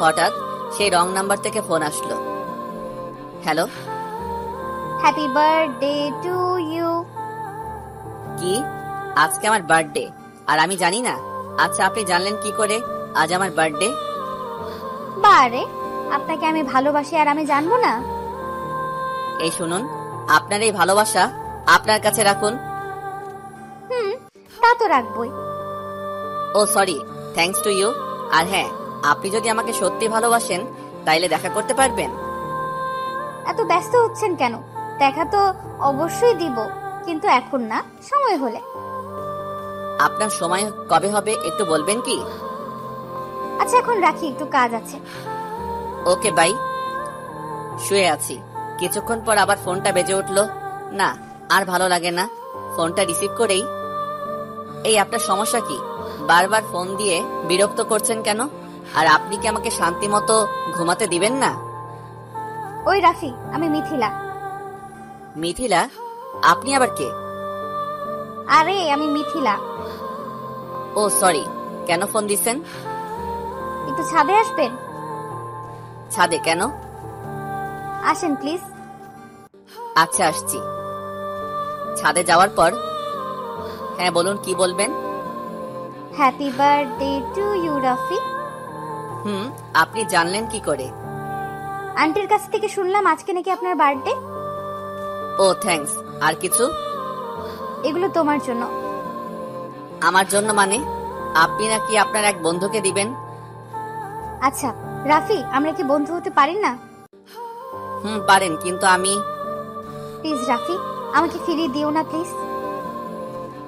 হঠাৎ সেই রং নাম্বার থেকে ফোন আসলো। Hello. Happy birthday to you. কি, আজকে আমার বার্থডে আর আমি জানি না? আচ্ছা আপনি জানলেন কি করে আজ আমার বার্থডে? বারে, আপনাকে আমি ভালোবাসি আর আমি জানবো না? এই শুনুন, আপনার এই ভালোবাসা আপনার কাছে রাখুন। তা তো রাখবই। ও সরি, থ্যাঙ্কস টু ইউ। আর হ্যাঁ, আপনি যদি আমাকে সত্যি ভালোবাসেন তাইলে দেখা করতে পারবেন? এত ব্যস্ত হচ্ছেন কেন? দেখা তো অবশ্যই দিব, কিন্তু এখন না, সময় হলে। আপনার সময় কবে হবে একটু বলবেন কি? আচ্ছা এখন রাখি, একটু কাজ আছে। Okay bye. শুয়ে আছি, কিছুক্ষণ পর আবার ফোনটা বেজে উঠলো। না, আর ভালো লাগে না। ফোনটা রিসিভ করেই, এই আপনার সমস্যা কি? বারবার ফোন দিয়ে বিরক্ত করছেন কেন? আর আপনি কি আমাকে শান্তি মতো ঘুমাতে দিবেন না? ওই রাফি, আমি মিথিলা। মিথিলা? আপনি আবার কে? আরে আমি মিথিলা। ও সরি, কেন ফোন দিছেন? একটু ছাদে আসবেন? ছাদে কেন? আসেন প্লিজ। আচ্ছা আসছি। ছাদে যাওয়ার পর হ্যাঁ বলুন, কি বলবেন? Happy birthday to you Rafi. আপনি জানলেন কি করে? আন্টির কাছ থেকে শুনলাম আজকে নাকি আপনার বার্থডে। ও থ্যাঙ্কস। আর কিছু? এগুলো তোমার জন্য। আমার জন্য মানে? আপনি নাকি আপনার এক বন্ধুকে দিবেন? আচ্ছা রাফি, আমরা কি বন্ধু হতে পারি না? পারেন, কিন্তু আমি। প্লিজ রাফি, আমাকে ফিরিয়ে দিও না প্লিজ।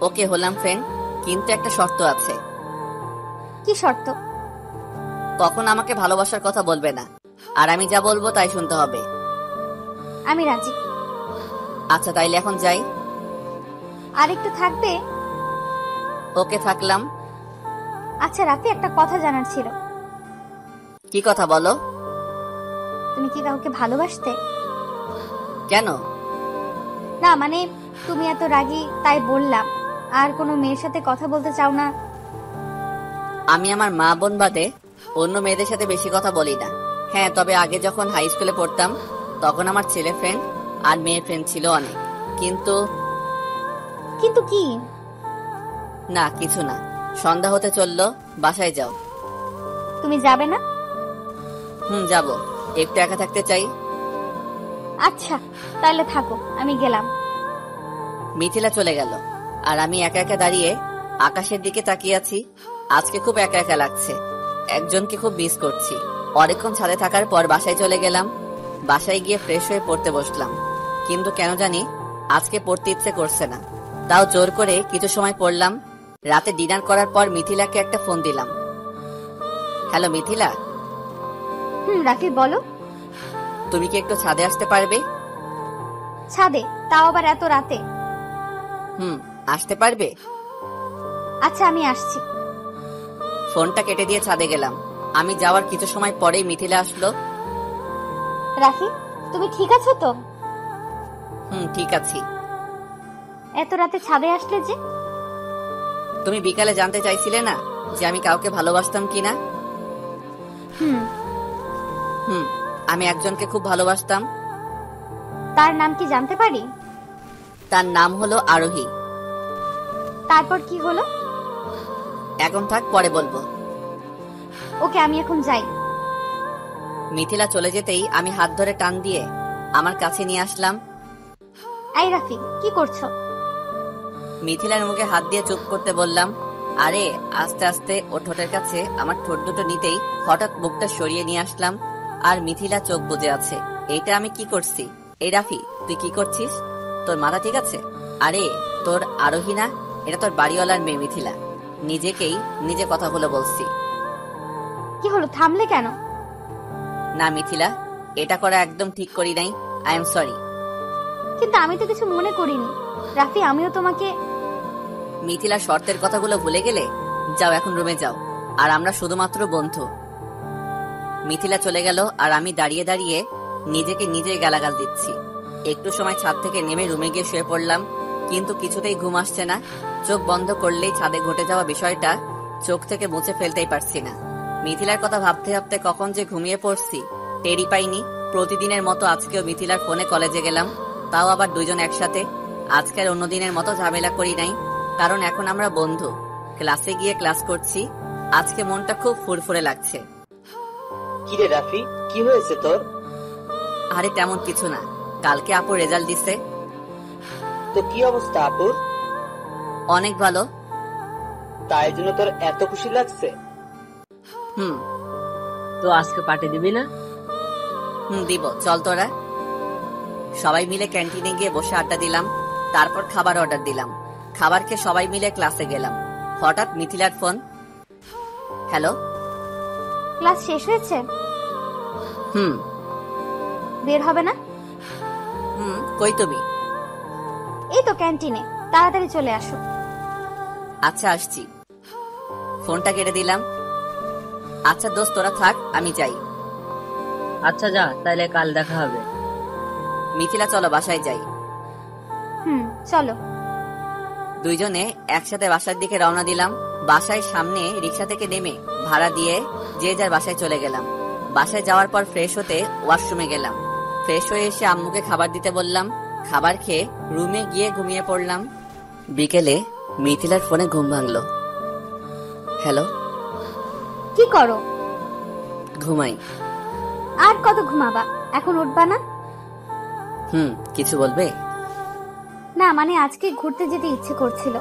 ওকে, হলাম ফ্রেন্ড, কিন্তু একটা শর্ত আছে। কি শর্ত? কখন আমাকে ভালোবাসার কথা বলবে না, আর আমি যা বলবো তাই শুনতে হবে। আমি রাজি। আচ্ছা, তাইলে এখন যাই। আর একটু থাকবে? ওকে, থাকলাম। আচ্ছা রাফি, একটা কথা জানার ছিল। কি কথা বলো? তুমি কি কাউকে ভালোবাসতে? কেন? না মানে, তুমি এত রাগী তাই বললাম। আর কোনো মেয়ের সাথে কথা বলতে চাও না? আমি আমার মা বোন বাদে অন্য মেয়েদের সাথে বেশি কথা বলি না। হ্যাঁ, তবে আগে যখন হাই স্কুলে পড়তাম তখন আমার ছেলে ফ্রেন্ড আর মেয়ে ফ্রেন্ড ছিল অনেক। কিন্তু কিন্তু কি? না, কিছু না। সন্ধ্যা হতে চললো, বাসায় যাও। তুমি যাবে না? যাব, একটু একা থাকতে চাই। আচ্ছা তাহলে থাকো, আমি গেলাম। মিথিলা চলে গেল, আর আমি একা একা দাঁড়িয়ে আকাশের দিকে তাকিয়ে আছি। আজকে খুব একা একা লাগছে, একজনকে খুব মিস করছি। অনেকক্ষণ ছাদে থাকার পর বাসায় চলে গেলাম। বাসায় গিয়ে ফ্রেশ হয়ে পড়তে বসলাম, কিন্তু কেন জানি আজকে পড়তে ইচ্ছে করছে না। তাও জোর করে কিছু সময় পড়লাম। রাতে ডিনার করার পর মিথিলাকে একটা ফোন দিলাম। হ্যালো মিথিলা, রাফি বলো। তুমি কি একটু ছাদে আসতে পারবে? ছাদে? তাও আবার এত রাতে? আসতে পারবে? আচ্ছা আমি আসছি। ফোনটা কেটে দিয়ে ছাদে গেলাম। আমি যাওয়ার কিছু সময় পরেই মিথিলা আসলো। রাফি, তুমি ঠিক আছো তো? ঠিক আছি। এত রাতে ছাদে আসলে যে? তুমি বিকালে জানতে চাইছিলে না যে আমি কাউকে ভালোবাসতাম কিনা? আমি একজনকে খুব ভালোবাসতাম। তার নাম কি জানতে পারি? তার নাম হলো আরোহী। তারপর কি হলো? এখন থাক, পরে বলবো। ওকে, আমি এখন যাই। মিথিলা চলে যেতেই আমি হাত ধরে টান দিয়ে আমার কাছে নিয়ে আসলাম। এই রাফি, কি করছো? মিথিলার মুখে হাত দিয়ে চুপ করতে বললাম। আরে আস্তে আস্তে ও ঠোঁটের কাছে আমার ঠোঁট দুটো নিতেই হঠাৎ মুখটা সরিয়ে নিয়ে আসলাম, আর মিথিলা চোখ বুজে আছে। এইটা আমি কি করছি? এই রাফি, তুই কি করছিস? তোর মাথা ঠিক আছে? আরে তোর আরোহী না, এটা তোর বাড়িওয়ালার মেয়ে মিথিলা। নিজেকেই নিজে কথাগুলো বলছি। কি হলো, থামলে কেন? না মিথিলা, এটা করা একদম ঠিক করি নাই। I am sorry. কিন্তু আমি তো কিছু মনে করিনি রাফি, আমিও তোমাকে। মিথিলা, শর্তের কথাগুলো ভুলে গেলে? যাও, এখন রুমে যাও, আর আমরা শুধুমাত্র বন্ধু। মিথিলা চলে গেল, আর আমি দাঁড়িয়ে দাঁড়িয়ে নিজেকে নিজেই গালাগাল দিচ্ছি। একটু সময় ছাদ থেকে নেমে রুমে গিয়ে শুয়ে পড়লাম, কিন্তু কিছুতেই ঘুম আসছে না। চোখ বন্ধ করলেই ছাদে ঘটে যাওয়া বিষয়টা চোখ থেকে মুছে ফেলতেই পারছি না। মিথিলার কথা ভাবতে ভাবতে কখন যে ঘুমিয়ে পড়ছি টেরই পাইনি। প্রতিদিনের মতো আজকেও মিথিলার ফোনে কলেজে গেলাম, তাও আবার দুইজন একসাথে। আজকের অন্য দিনের মতো ঝামেলা করি নাই, কারণ এখন আমরা বন্ধু। ক্লাসে গিয়ে ক্লাস করছি। আজকে মনটা খুব ফুরফুরে লাগছে। কিরে রাফি, কি হয়েছে তোর? আরে তেমন কিছু না, কালকে আপুর রেজাল্ট দিছে। তো কি অবস্থা আপুর? অনেক ভালো। তাই জন্য তোর এত খুশি লাগছে? তো আজকে পার্টি দিবি না? দিব, চল তোরা। সবাই মিলে ক্যান্টিনে গিয়ে বসে আড্ডা দিলাম, তারপর খাবার অর্ডার দিলাম। খাবার খেয়ে সবাই মিলে ক্লাসে গেলাম। হঠাৎ মিথিলার ফোন। হ্যালো। ক্লাস শেষ হয়েছে? বের হবে না? কই তুমি? এই তো ক্যান্টিনে, তাড়াতাড়ি চলে আসো। আচ্ছা, আসছি। ফোনটা কেটে দিলাম। আচ্ছা দোস্ত, তোরা থাক, আমি যাই। আচ্ছা যা, তাইলে কাল দেখা হবে। মিথিলা, চলো বাসায় যাই। চলো। দুইজনে একসাথে বাসার দিকে রওনা দিলাম। বাসায় সামনে রিক্সা থেকে নেমে ভাড়া দিয়ে যে যার বাসায় চলে গেলাম। বাসায় যাওয়ার পর ফ্রেশ হতে ওয়াশরুমে গেলাম। ফ্রেশ হয়ে এসে আম্মুকে খাবার দিতে বললাম। খাবার খেয়ে রুমে গিয়ে ঘুমিয়ে পড়লাম। বিকেলে মিথিলার ফোনে ঘুম ভাঙলো। হ্যালো। কি করো? ঘুমাই। আর কত ঘুমাবা? এখন উঠবা না? কিছু বলবে? না মানে আজকে ঘুরতে যেতে ইচ্ছে করছিল।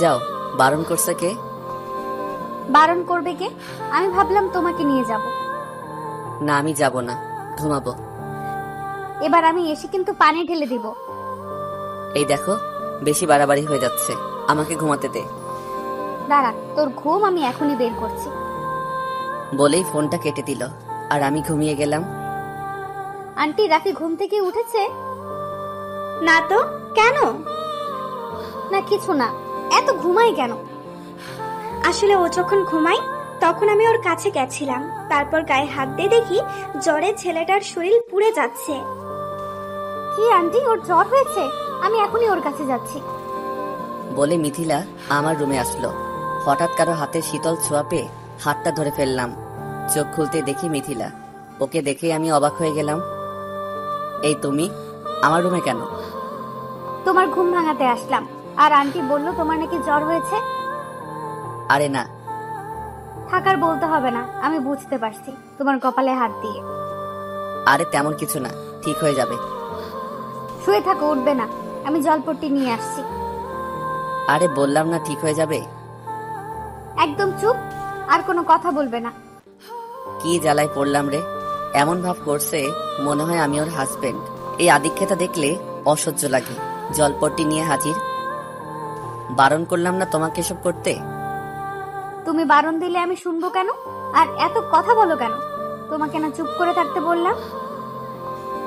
যাও। বারণ করছে কে? বারণ করবে কে? আমি ভাবলাম তোমাকে নিয়ে যাব। না, আমি যাব না, ঘুমাবো। এবার আমি এসে কিন্তু পানি ঢেলে দিব। এই দেখো, বেশি বাড়াবাড়ি হয়ে যাচ্ছে, আমাকে ঘুমাতে দে। দাঁড়া, তোর ঘুম আমি এখনই বের করছি। বলেই ফোনটা কেটে দিল, আর আমি ঘুমিয়ে গেলাম। আন্টি রাফি ঘুম থেকে উঠেছে? না তো, কেন? না কিছু না, এত ঘুমাই কেন? আসলে ও যখন ঘুমায় তখন আমি ওর কাছে গেছিলাম, তারপর গায়ে হাত দিয়ে দেখি জ্বরে ছেলেটার শরীর পুড়ে যাচ্ছে। কি আন্টি, ওর জ্বর হয়েছে? আমি এখনই ওর কাছে যাচ্ছি। বলে মিথিলা আমার রুমে আসলো। হঠাৎ কারো হাতে শীতল ছোঁয়া পেয়ে হাতটা ধরে ফেললাম। চোখ খুলতে দেখি মিথিলা। ওকে দেখে আমি অবাক হয়ে গেলাম। এই তুমি আমার রুমে কেন? তোমার ঘুম ভাঙাতে আসলাম। আর আন্টি বলল তোমার নাকি জ্বর হয়েছে। আরে না। থাকার বলতে হবে না, আমি বুঝতে পারছি তোমার কপালে হাত দিয়ে। আরে তেমন কিছু না, ঠিক হয়ে যাবে। শুয়ে থাকো, উঠবে না, আমি জলপট্টি নিয়ে আসছি। আরে বললাম না ঠিক হয়ে যাবে। একদম চুপ, আর কোনো কথা বলবে না। কি জ্বালায় পড়লাম রে। এমন ভাব করছে মনে হয় আমি ওর হাজবেন্ড। এই আদিক্ষেতা দেখলে অসহ্য লাগে। জলপট্টি নিয়ে হাজির। বারণ করলাম না তোমাকে এসব করতে? তুমি বারণ দিলে আমি শুনবো কেন? আর এত কথা বলো কেন? তোমাকে না চুপ করে থাকতে বললাম?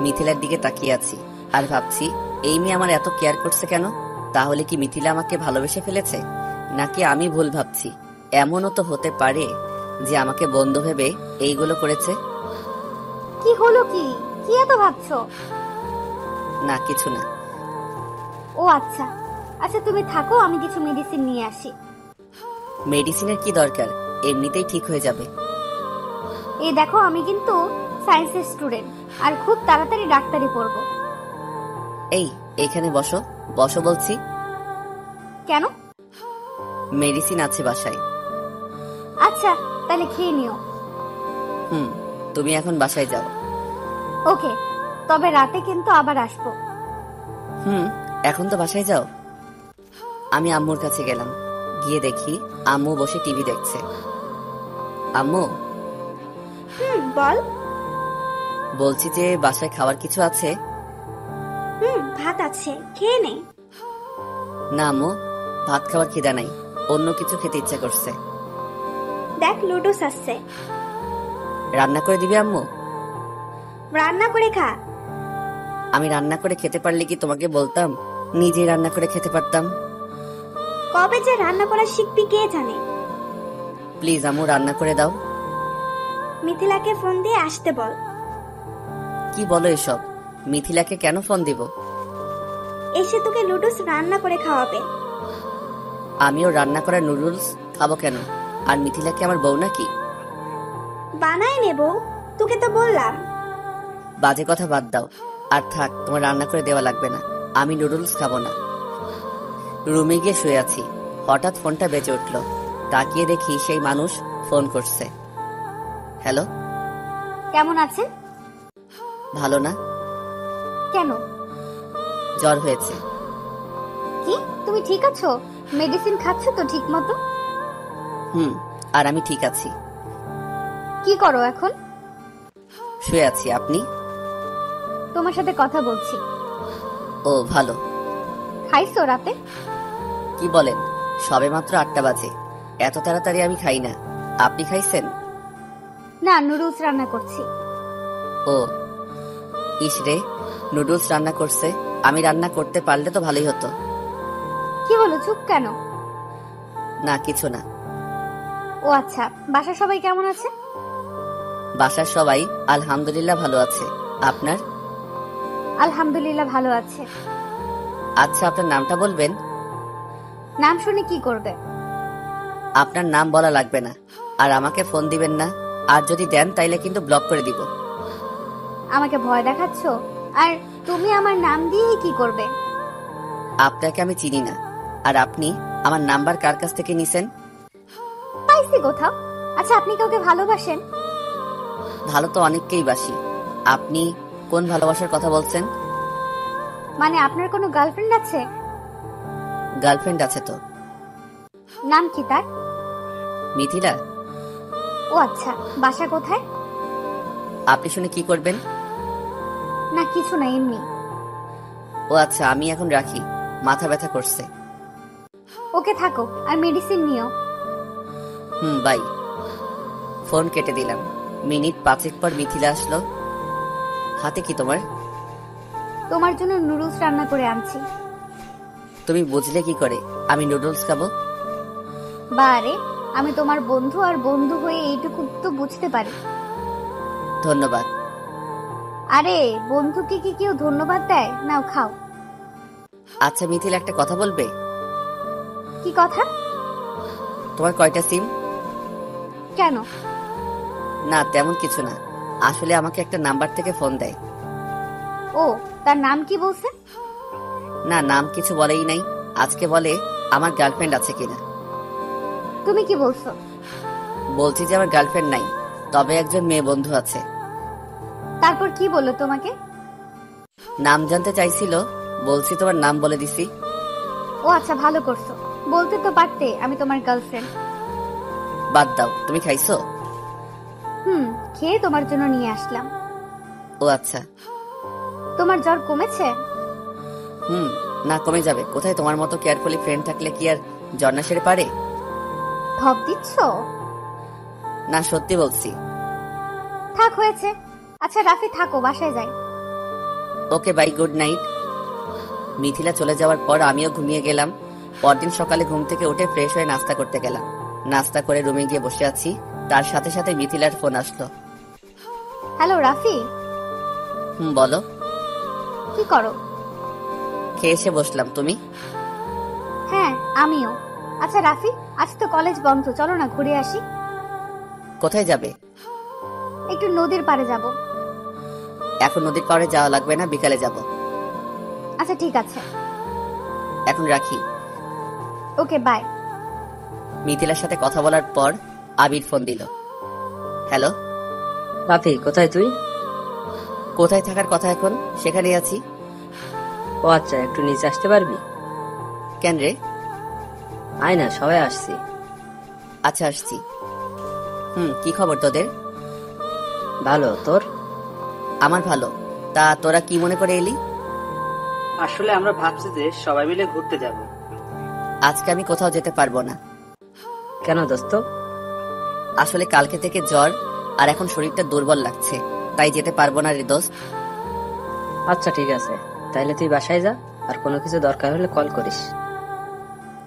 মিথিলার দিকে তাকিয়ে আছি আর ভাবছি এই মেয়ে আমার এত কেয়ার করছে কেন? তাহলে কি মিথিলা আমাকে ভালোবেসে ফেলেছে, নাকি আমি ভুল ভাবছি? এমনও তো হতে পারে যে আমাকে বন্ধু ভেবে এইগুলো করেছে। কি হলো, কি কি এত ভাবছো? না কিছু না। ও আচ্ছা আচ্ছা, তুমি থাকো, আমি কিছু মেডিসিন নিয়ে আসি। মেডিসিনের কি দরকার, এমনিতেই ঠিক হয়ে যাবে। এই দেখো, আমি কিন্তু সায়েন্সের স্টুডেন্ট আর খুব তাড়াতাড়ি ডাক্তারি পড়বো। এই এখানে বসো, বসো বলছি। কেন? মেডিসিন আছে বাসায়। আচ্ছা তাহলে খেয়ে নিও। তুমি এখন বাসায় যাও। ওকে, তবে রাতে কিন্তু আবার আসবো। এখন তো বাসায় যাও। আমি আম্মুর কাছে গেলাম। গিয়ে দেখি আম্মু বসে টিভি দেখছে। আম্মু, বল। বলছি যে বাসায় খাবার কিছু আছে? ভাত আছে, খেয়ে নে। না আম্মু, ভাত খাবার খিদা নাই, অন্য কিছু খেতে ইচ্ছা করছে। দেখ লুডোস আসছে, রান্না করে দিবি আম্মু? রান্না করে খা। আমি রান্না করে খেতে পারলে কি তোমাকে বলতাম? নিজেই রান্না করে খেতে পারতাম। কবে যে রান্না করা শিখবি কে জানে। প্লিজ আম্মু, রান্না করে দাও। মিথিলাকে ফোন দিয়ে আসতে বল। কি বলো এসব? মিথিলাকে কেন ফোন দিব? এসে তোকে লুডোস রান্না করে খাওয়াবে। আমিও রান্না করা নুডলস খাবো কেন? আর মিথিলাকে আমার বউ নাকি? বানাই নেব, তোকে তো বললাম। বাজে কথা বাদ দাও। আর থাক, তোমার রান্না করে দেওয়া লাগবে না, আমি নুডলস খাবো না। রুমে গিয়ে শুয়ে আছি, হঠাৎ ফোনটা বেজে উঠলো। তাকিয়ে দেখি সেই মানুষ ফোন করছে। হ্যালো। কেমন আছেন? ভালো না। কেন? জ্বর হয়েছে। কি, তুমি ঠিক আছো? মেডিসিন খাচ্ছ তো ঠিক মতো? আর আমি ঠিক আছি। কি করো এখন? শুয়ে আছি। আপনি? তোমার সাথে কথা বলছি। ও ভালো। খাইছো রাতে? কি বলেন, সবে মাত্র 8টা বাজে, এত তাড়াতাড়ি আমি খাই না। আপনি খাইছেন? না, নুডলস রান্না করছি। ও ইস রে, নুডলস রান্না করছে। আমি রান্না করতে পারলে তো ভালোই হতো। কি হলো, চুপ কেন? না কিছু না। ও আচ্ছা, বাসার সবাই কেমন আছে? বাসার সবাই আলহামদুলিল্লাহ ভালো আছে। আপনার? আলহামদুলিল্লাহ ভালো আছে। আচ্ছা, আপনার নামটা বলবেন? নাম শুনে কি করবে? আপনার নাম বলা লাগবে না, আর আমাকে ফোন দিবেন না। আর যদি দেন তাইলে কিন্তু ব্লক করে দিব। আমাকে ভয় দেখাচ্ছ? আর তুমি আমার নাম দিয়েই কি করবে? আপনাকে আমি চিনি না, আর আপনি আমার নাম্বার কার কাছ থেকে নিছেন? পাইছি কোথাও। আচ্ছা, আপনি কাউকে ভালোবাসেন? ভালো তো অনেককেই বাসি। আপনি কোন ভালোবাসার কথা বলছেন? মানে আপনার কোনো গার্লফ্রেন্ড আছে? গার্লফ্রেন্ড আছে তো। নাম কি তার? মিথিলা। ও আচ্ছা, বাসা কোথায়? আপনি শুনে কি করবেন? না কিছু না, এমনি। ও আচ্ছা, আমি এখন রাখি, মাথা ব্যথা করছে। ওকে থাকো, আর মেডিসিন নিও। বাই। ফোন কেটে দিলাম। মিনিট 5 পর মিথিলা আসলো। হাতে কি তোমার? তোমার জন্য নুডলস রান্না করে আনছি। তুমি বুঝলে কি করে আমি নুডলস খাবো? বারে, আমি তোমার বন্ধু, আর বন্ধু হয়ে এইটুকু তো বুঝতে পারি। ধন্যবাদ। আরে বন্ধুকে কি কেউ ধন্যবাদ দেয়? নাও খাও। আচ্ছা মিথিলা, একটা কথা বলবে? কি কথা? তোমার কয়টা সিম? কেন? না তেমন কিছু না, আসলে আমাকে একটা নাম্বার থেকে ফোন দেয়। ও, তার নাম কি বলছে? না, নাম কিছু বলেই নাই। আজকে বলে আমার গার্লফ্রেন্ড আছে কিনা। তুমি কি বলছো? বলছি যে আমার গার্লফ্রেন্ড নাই, তবে একজন মেয়ে বন্ধু আছে। তারপর কি বললো তোমাকে? নাম জানতে চাইছিল, বলছি তোমার নাম বলে দিছি। ও আচ্ছা, ভালো করছো। বলতে তো পারতে আমি তোমার গার্লফ্রেন্ড। বাদ দাও, তুমি খাইছো? খেয়ে তোমার জন্য নিয়ে আসলাম। ও আচ্ছা। তোমার জ্বর কমেছে? না, কমে যাবে কোথায়? তোমার মতো কেয়ারফুলি ফ্রেন্ড থাকলে কি আর জ্বর না সেরে পারে? ধপ দিচ্ছ? না, সত্যি বলছি। থাক, হয়েছে। আচ্ছা রাফি, থাকো, বাসায় যাই। Okay bye, good night. Mithila চলে যাওয়ার পর আমিও ঘুমিয়ে গেলাম। পরদিন সকালে ঘুম থেকে উঠে ফ্রেশ হয়ে নাস্তা করতে গেলাম। নাস্তা করে রুমে গিয়ে বসে আছি, তার সাথে সাথে মিথিলার ফোন আসলো। হ্যালো রাফি। বলো। কি করো? খেয়ে এসে বসলাম, তুমি? হ্যাঁ, আমিও। আচ্ছা রাফি, আজ তো কলেজ বন্ধ, চলো না ঘুরে আসি। কোথায় যাবে? একটু নদীর পাড়ে যাব। এখন নদীর পাড়ে যাওয়া লাগবে না, বিকালে যাব। আচ্ছা ঠিক আছে। এখন রাখি। Okay bye. মিথিলার সাথে কথা বলার পর আবির ফোন দিল। হ্যালো। রাফি, কোথায় তুই? কোথায় থাকার কথা, এখন সেখানেই আছি। ও আচ্ছা, একটু নিচে আসতে পারবি? কেন রে? আয় না, সবাই আসছি। আচ্ছা আসছি। কি খবর তোদের? ভালো, তোর? আমার ভালো। তা তোরা কি মনে করে এলি? আসলে আমরা ভাবছি যে সবাই মিলে ঘুরতে যাব। আজকে আমি কোথাও যেতে পারবো না। কেন দোস্ত? আসলে কালকে থেকে জ্বর, আর এখন শরীরটা দুর্বল লাগছে, তাই যেতে পারবো না রে দোস্ত। আচ্ছা ঠিক আছে, তাইলে তুই বাসায় যা, আর কোনো কিছু দরকার হলে কল করিস।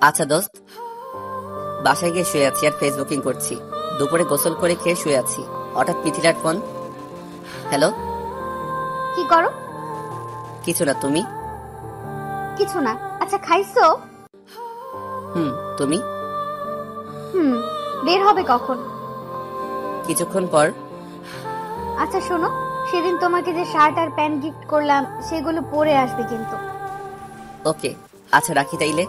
আচ্ছা দোস্ত। বাসায় গিয়ে শুয়ে আছি আর ফেসবুকিং করছি। দুপুরে গোসল করে খেয়ে শুয়ে আছি, হঠাৎ মিথিলার ফোন। হ্যালো। কি করো? কিছু না, তুমি? কিছু না। আচ্ছা খাইছো? তুমি? বের হবে কখন? কিছুক্ষণ পর। আচ্ছা শোনো, সেদিন তোমাকে যে শার্ট আর প্যান্ট গিফট করলাম সেগুলো পরে আসবে কিন্তু। ওকে, আচ্ছা রাখি তাইলে।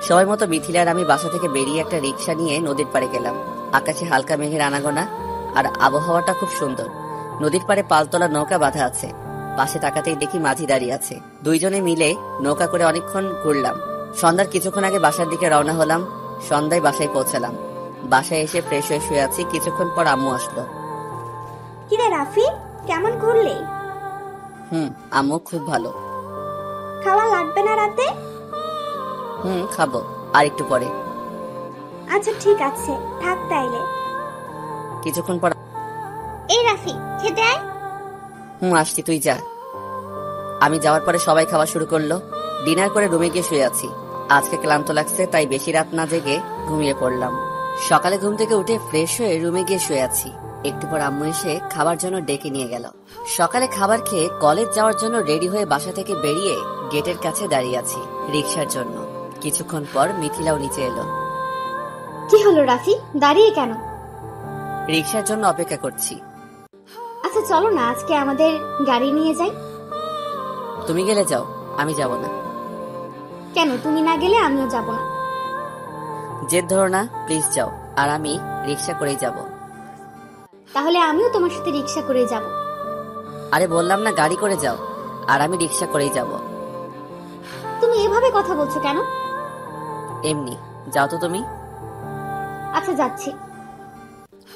সময় মতো মিথিলার আমি বাসা থেকে বেরিয়ে একটা রিক্সা নিয়ে নদীর পাড়ে গেলাম। আকাশে হালকা মেঘের আনাগোনা, আর আবহাওয়াটা খুব সুন্দর। নদীর পাড়ে পালতোলা নৌকা বাঁধা আছে। পাশে তাকাতেই দেখি মাঝি দাঁড়িয়ে আছে। দুইজনে মিলে নৌকা করে অনেকক্ষণ ঘুরলাম। সন্ধ্যার কিছুক্ষণ আগে বাসার দিকে রওনা হলাম। সন্ধ্যায় বাসায় পৌঁছালাম। বাসায় এসে ফ্রেশ হয়ে শুয়ে আছি। কিছুক্ষণ পর আম্মু আসলো। কিরে রাফি, কেমন ঘুরলি? আম্মু খুব ভালো। খাওয়া লাগবে না রাতে? খাবো আর একটু পরে। আচ্ছা ঠিক আছে, থাক তাইলে। কিছুক্ষণ পর। এই রাফি, খেতে আয়। আসছি, তুই যা। আমি যাওয়ার পরে সবাই খাওয়া শুরু করলো। ডিনার করে রুমে গিয়ে শুয়ে আছি। আজকে ক্লান্ত লাগছে, তাই বেশি রাত না জেগে ঘুমিয়ে পড়লাম। সকালে ঘুম থেকে উঠে ফ্রেশ হয়ে রুমে গিয়ে শুয়ে আছি। একটু পর আম্মু এসে খাবার জন্য ডেকে নিয়ে গেল। সকালে খাবার খেয়ে কলেজ যাওয়ার জন্য রেডি হয়ে বাসা থেকে বেরিয়ে গেটের কাছে দাঁড়িয়ে আছি রিক্সার জন্য। কিছুক্ষণ পর মিথিলাও নিচে এলো। কি হলো রাফি, দাঁড়িয়ে কেন? রিক্সার জন্য অপেক্ষা করছি। আচ্ছা চলো না, আজকে আমাদের গাড়ি নিয়ে যাই। তুমি গেলে যাও, আমি যাব না। কেন? তুমি না গেলে আমিও যাব না। জেদ ধরো না, প্লিজ যাও, আর আমি রিক্সা করেই যাব। তাহলে আমিও তোমার সাথে রিক্সা করে যাব। আরে বললাম না গাড়ি করে যাও, আর আমি রিক্সা করেই যাব। তুমি এভাবে কথা বলছো কেন? এমনি। যাও তো তুমি। আচ্ছা যাচ্ছি।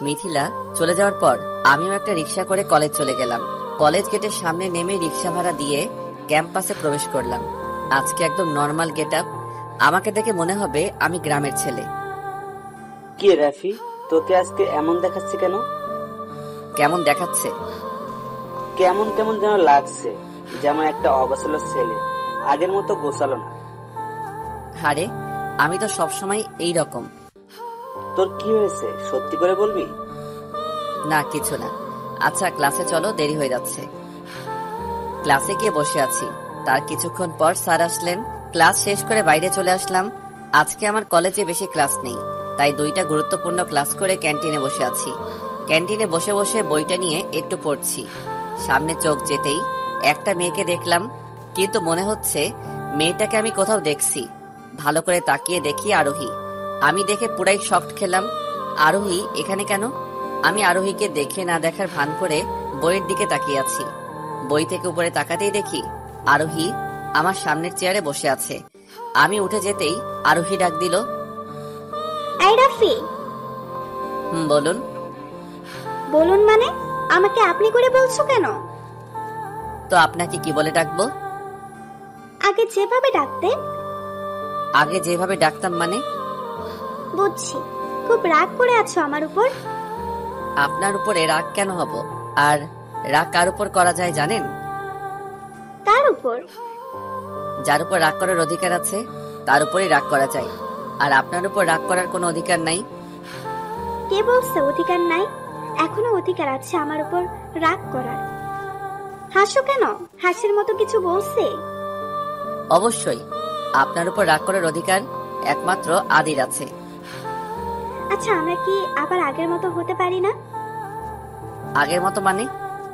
মিথিলা চলে যাওয়ার পর আমিও একটা রিক্সা করে কলেজ চলে গেলাম। কলেজ গেটের সামনে নেমে রিক্সা ভাড়া দিয়ে ক্যাম্পাসে প্রবেশ করলাম। আজকে একদম নর্মাল গেট আপ। আমাকে দেখে মনে হবে আমি গ্রামের ছেলে। কি রাফি, তোকে আজকে এমন দেখাচ্ছে কেন? কেমন দেখাচ্ছে? কেমন কেমন যেন লাগছে, যেমন একটা অগোছালো ছেলে, আগের মতো গোছালো না। আরে আমি তো সবসময় এই রকম। তোর কি হয়েছে, সত্যি করে বলবি? না কিছু না। আচ্ছা ক্লাসে চলো, দেরি হয়ে যাচ্ছে। ক্লাসে গিয়ে বসে আছি। তার কিছুক্ষণ পর স্যার আসলেন। ক্লাস শেষ করে বাইরে চলে আসলাম। আজকে আমার কলেজে বেশি ক্লাস নেই, তাই 2টা গুরুত্বপূর্ণ ক্লাস করে ক্যান্টিনে বসে আছি। ক্যান্টিনে বসে বসে বইটা নিয়ে একটু পড়ছি। সামনে চোখ যেতেই একটা মেয়েকে দেখলাম, কিন্তু মনে হচ্ছে মেয়েটাকে আমি কোথাও দেখছি। ভালো করে তাকিয়ে দেখি আরোহী। আমি দেখে পুরাই শকড খেলাম। আরোহী এখানে কেন? আমি আরোহীকে দেখে না দেখার ভান করে বইয়ের দিকে তাকিয়ে আছি। বই থেকে উপরে তাকাতেই দেখি আরোহী আমার সামনের চেয়ারে বসে আছে। আমি উঠে যেতেই আরোহী ডাক দিল, এই রাফি। বলুন। বলুন মানে? আমাকে আপনি করে বলছো কেন? তো আপনাকে কি বলে ডাকবো? আগে যেভাবে ডাকতে। আগে যেভাবে ডাকতাম মানে? বুঝছি, খুব রাগ করে আছো আমার উপর। আপনার উপরে রাগ কেন হব? আর রাগ কার উপর করা যায় জানেন? কার উপর? যার উপর রাগ করার অধিকার আছে তার উপরেই রাগ করা যায়। আর আপনার উপর রাগ করার কোনো অধিকার নাই। কে বলছে অধিকার নাই? এখনো অধিকার আছে আমার উপর রাগ করার। হাসো কেন? হাসির মতো কিছু বলছে? অবশ্যই আপনার উপর রাগ করার অধিকার একমাত্র আদির আছে। আচ্ছা, আমরা কি আবার আগের মতো হতে পারি না? আগের মতো মানে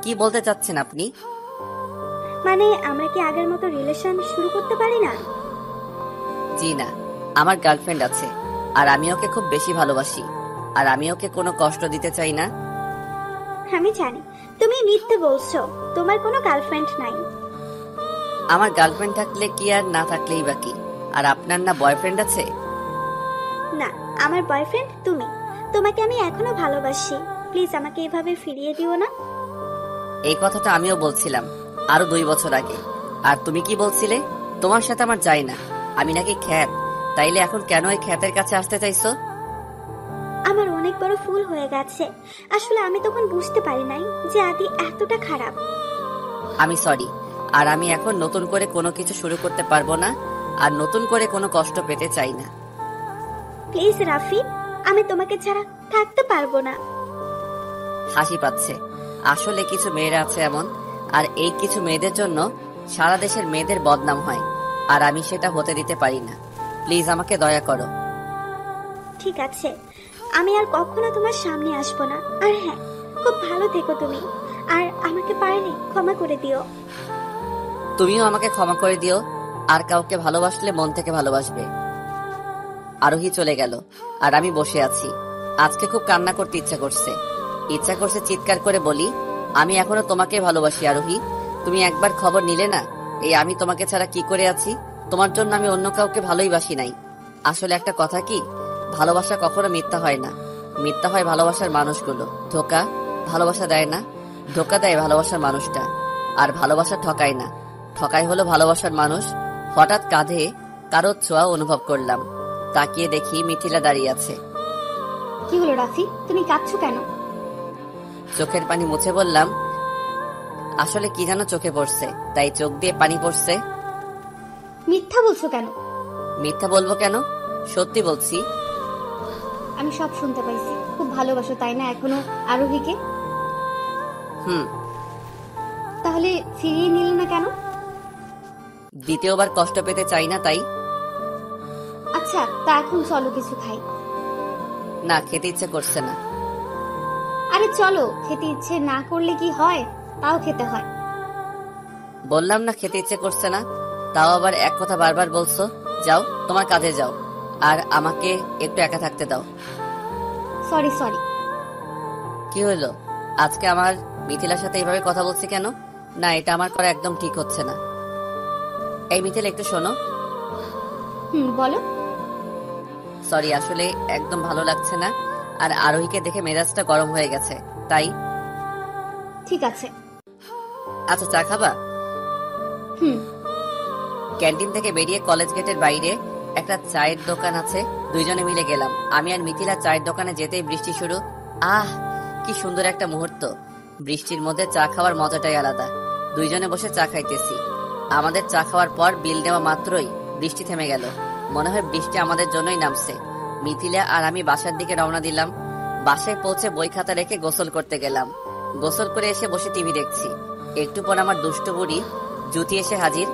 কি বলতে চাচ্ছেন আপনি? মানে আমরা কি আগের মতো রিলেশন শুরু করতে পারি না? জি না, আমার গার্লফ্রেন্ড আছে আর আমি ওকে খুব বেশি ভালোবাসি। আর আমি ওকে কোনো কষ্ট দিতে চাই না। আমি জানি তুমি মিথ্যে বলছো, তোমার কোনো গার্লফ্রেন্ড নাই। আমার গার্লফ্রেন্ড থাকলে কি আর না থাকলেই বাকি। আর আপনার না বয়ফ্রেন্ড আছে? না, আমার বয়ফ্রেন্ড তুমি। তোমাকে আমি এখনো ভালোবাসি। প্লিজ আমাকে এভাবে ফিরিয়ে দিও না। এই কথাটা আমিও বলছিলাম আরো 2 বছর আগে। আর তুমি কি বলছিলে? তোমার সাথে আমার যায় না, আমি নাকি খ্যাত। তাইলে এখন কেন এই খ্যাতের কাছে আসতে চাইছো? আমার অনেক বড় ভুল হয়ে গেছে। আসলে আমি তখন বুঝতে পারি নাই যে আদি এতটা খারাপ। আমি সরি। আর আমি এখন নতুন করে কোনো কিছু শুরু করতে পারবো না। আর নতুন করে কোনো কষ্ট পেতে চাই না। প্লিজ রাফি, আমি তোমাকে ছাড়া থাকতে পারবো না। হাসি পাচ্ছে। আসলে কিছু মেয়েরা আছে এমন, আর এই কিছু মেয়েদের জন্য সারা দেশের মেয়েদের বদনাম হয়। আর আমি সেটা হতে দিতে পারি না। প্লিজ আমাকে দয়া করো। ঠিক আছে, আমি আর কখনো তোমার সামনে আসবো না। আর হ্যাঁ, খুব ভালো থেকো তুমি। আর আমাকে পারলে ক্ষমা করে দিও। তুমিও আমাকে ক্ষমা করে দিও। আর কাউকে ভালোবাসলে মন থেকে ভালোবাসবে। আরোহী চলে গেল আর আমি বসে আছি। আজকে খুব কান্না করতে ইচ্ছা করছে চিৎকার করে বলি, আমি এখনো তোমাকে ভালোবাসি আরোহী। তুমি একবার খবর নিলে না এই আমি তোমাকে ছাড়া কি করে আছি? তোমার জন্য আমি অন্য কাউকে ভালোই বাসি নাই। আসলে একটা কথা কি, ভালোবাসা কখনো মিথ্যা হয় না। মিথ্যা হয় ভালোবাসার মানুষগুলো। ধোকা ভালোবাসা দেয় না, ধোকা দেয় ভালোবাসার মানুষটা। আর ভালোবাসা ঠকায় না, ঠকাই হলো ভালোবাসার মানুষ। হঠাৎ কাঁধে কারো ছোঁয়া অনুভব করলাম। তাকিয়ে দেখি মিথিলা দাঁড়িয়ে আছে। কি হলো রাফি, তুমি কাঁদছো কেন? চোখের পানি মুছে বললাম, আসলে কি যেন চোখে পড়ছে, তাই চোখ দিয়ে পানি পড়ছে। মিথ্যা বলছো কেন? মিথ্যা বলবো কেন? সত্যি বলছি। আমি সব শুনতে পাইছি। খুব ভালোবাসো তাই না এখনো আরোহীকে? হুম। তাহলে ফিরিয়ে নিলে না কেন? দ্বিতীয়বার কষ্ট পেতে চাই না তাই। আচ্ছা, তা এখন চলো কিছু খাই। না, খেতে ইচ্ছে করছে না। আরে চলো, খেতে ইচ্ছে না করলে কি হয়, তাও খেতে হয়। বললাম না খেতে ইচ্ছে করছে না, তাও আবার এক কথা বারবার বলছো। যাও তোমার কাজে যাও, আর আমাকে একটু একা থাকতে দাও। Sorry sorry. কি হলো আজকে আমার মিথিলার সাথে এইভাবে কথা বলছি কেন? না, এটা আমার করা একদম ঠিক হচ্ছে না। এই মিথিলা, একটু শোনো। বলো। সরি, আসলে একদম ভালো লাগছে না, আর আরোহীকে দেখে মেজাজটা গরম হয়ে গেছে, তাই। ঠিক আছে। আচ্ছা, চা খাবা? হুম। ক্যান্টিন থেকে বেরিয়ে কলেজ গেটের বাইরে একটা চায়ের দোকান আছে, দুইজনে মিলে গেলাম। আমি আর মিথিলা চায়ের দোকানে যেতেই বৃষ্টি শুরু। আহ, কি সুন্দর একটা মুহূর্ত। বৃষ্টির মধ্যে চা খাওয়ার মজাটাই আলাদা। দুইজনে বসে চা খাইতেছি। আমাদের চা খাওয়ার পর বিল দেওয়া মাত্রই বৃষ্টি থেমে গেল। মনে হয় বৃষ্টি আমাদের জন্যই নামছে। মিথিলা আর আমি বাসার দিকে রওনা দিলাম। বাসায় পৌঁছে বই খাতা রেখে গোসল করতে গেলাম। গোসল করে এসে বসে টিভি দেখছি। একটু পর আমার দুষ্ট বুড়ি জুতি এসে হাজির।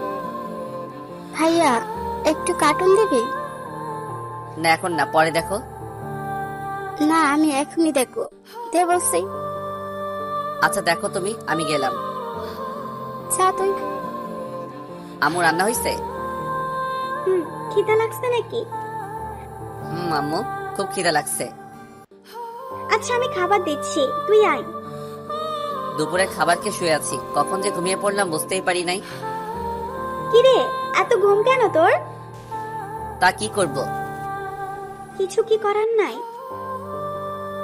ভাইয়া একটু কার্টুন দিবি? না, এখন না, পরে দেখো। না, আমি এখনই দেখবো, দে বলছি। আচ্ছা দেখো তুমি, আমি গেলাম। চা তুই। আম্মু রান্না হইছে? খিদা লাগছে নাকি? আম্মু, খুব খিদা লাগছে। আচ্ছা আমি খাবার দিচ্ছি, তুই আয়। দুপুরে খাবার খেয়ে শুয়ে আছি, কখন যে ঘুমিয়ে পড়লাম বুঝতেই পারি নাই। কিরে, এত ঘুম কেন তোর? তা কি করব? কিছু কি করার নাই?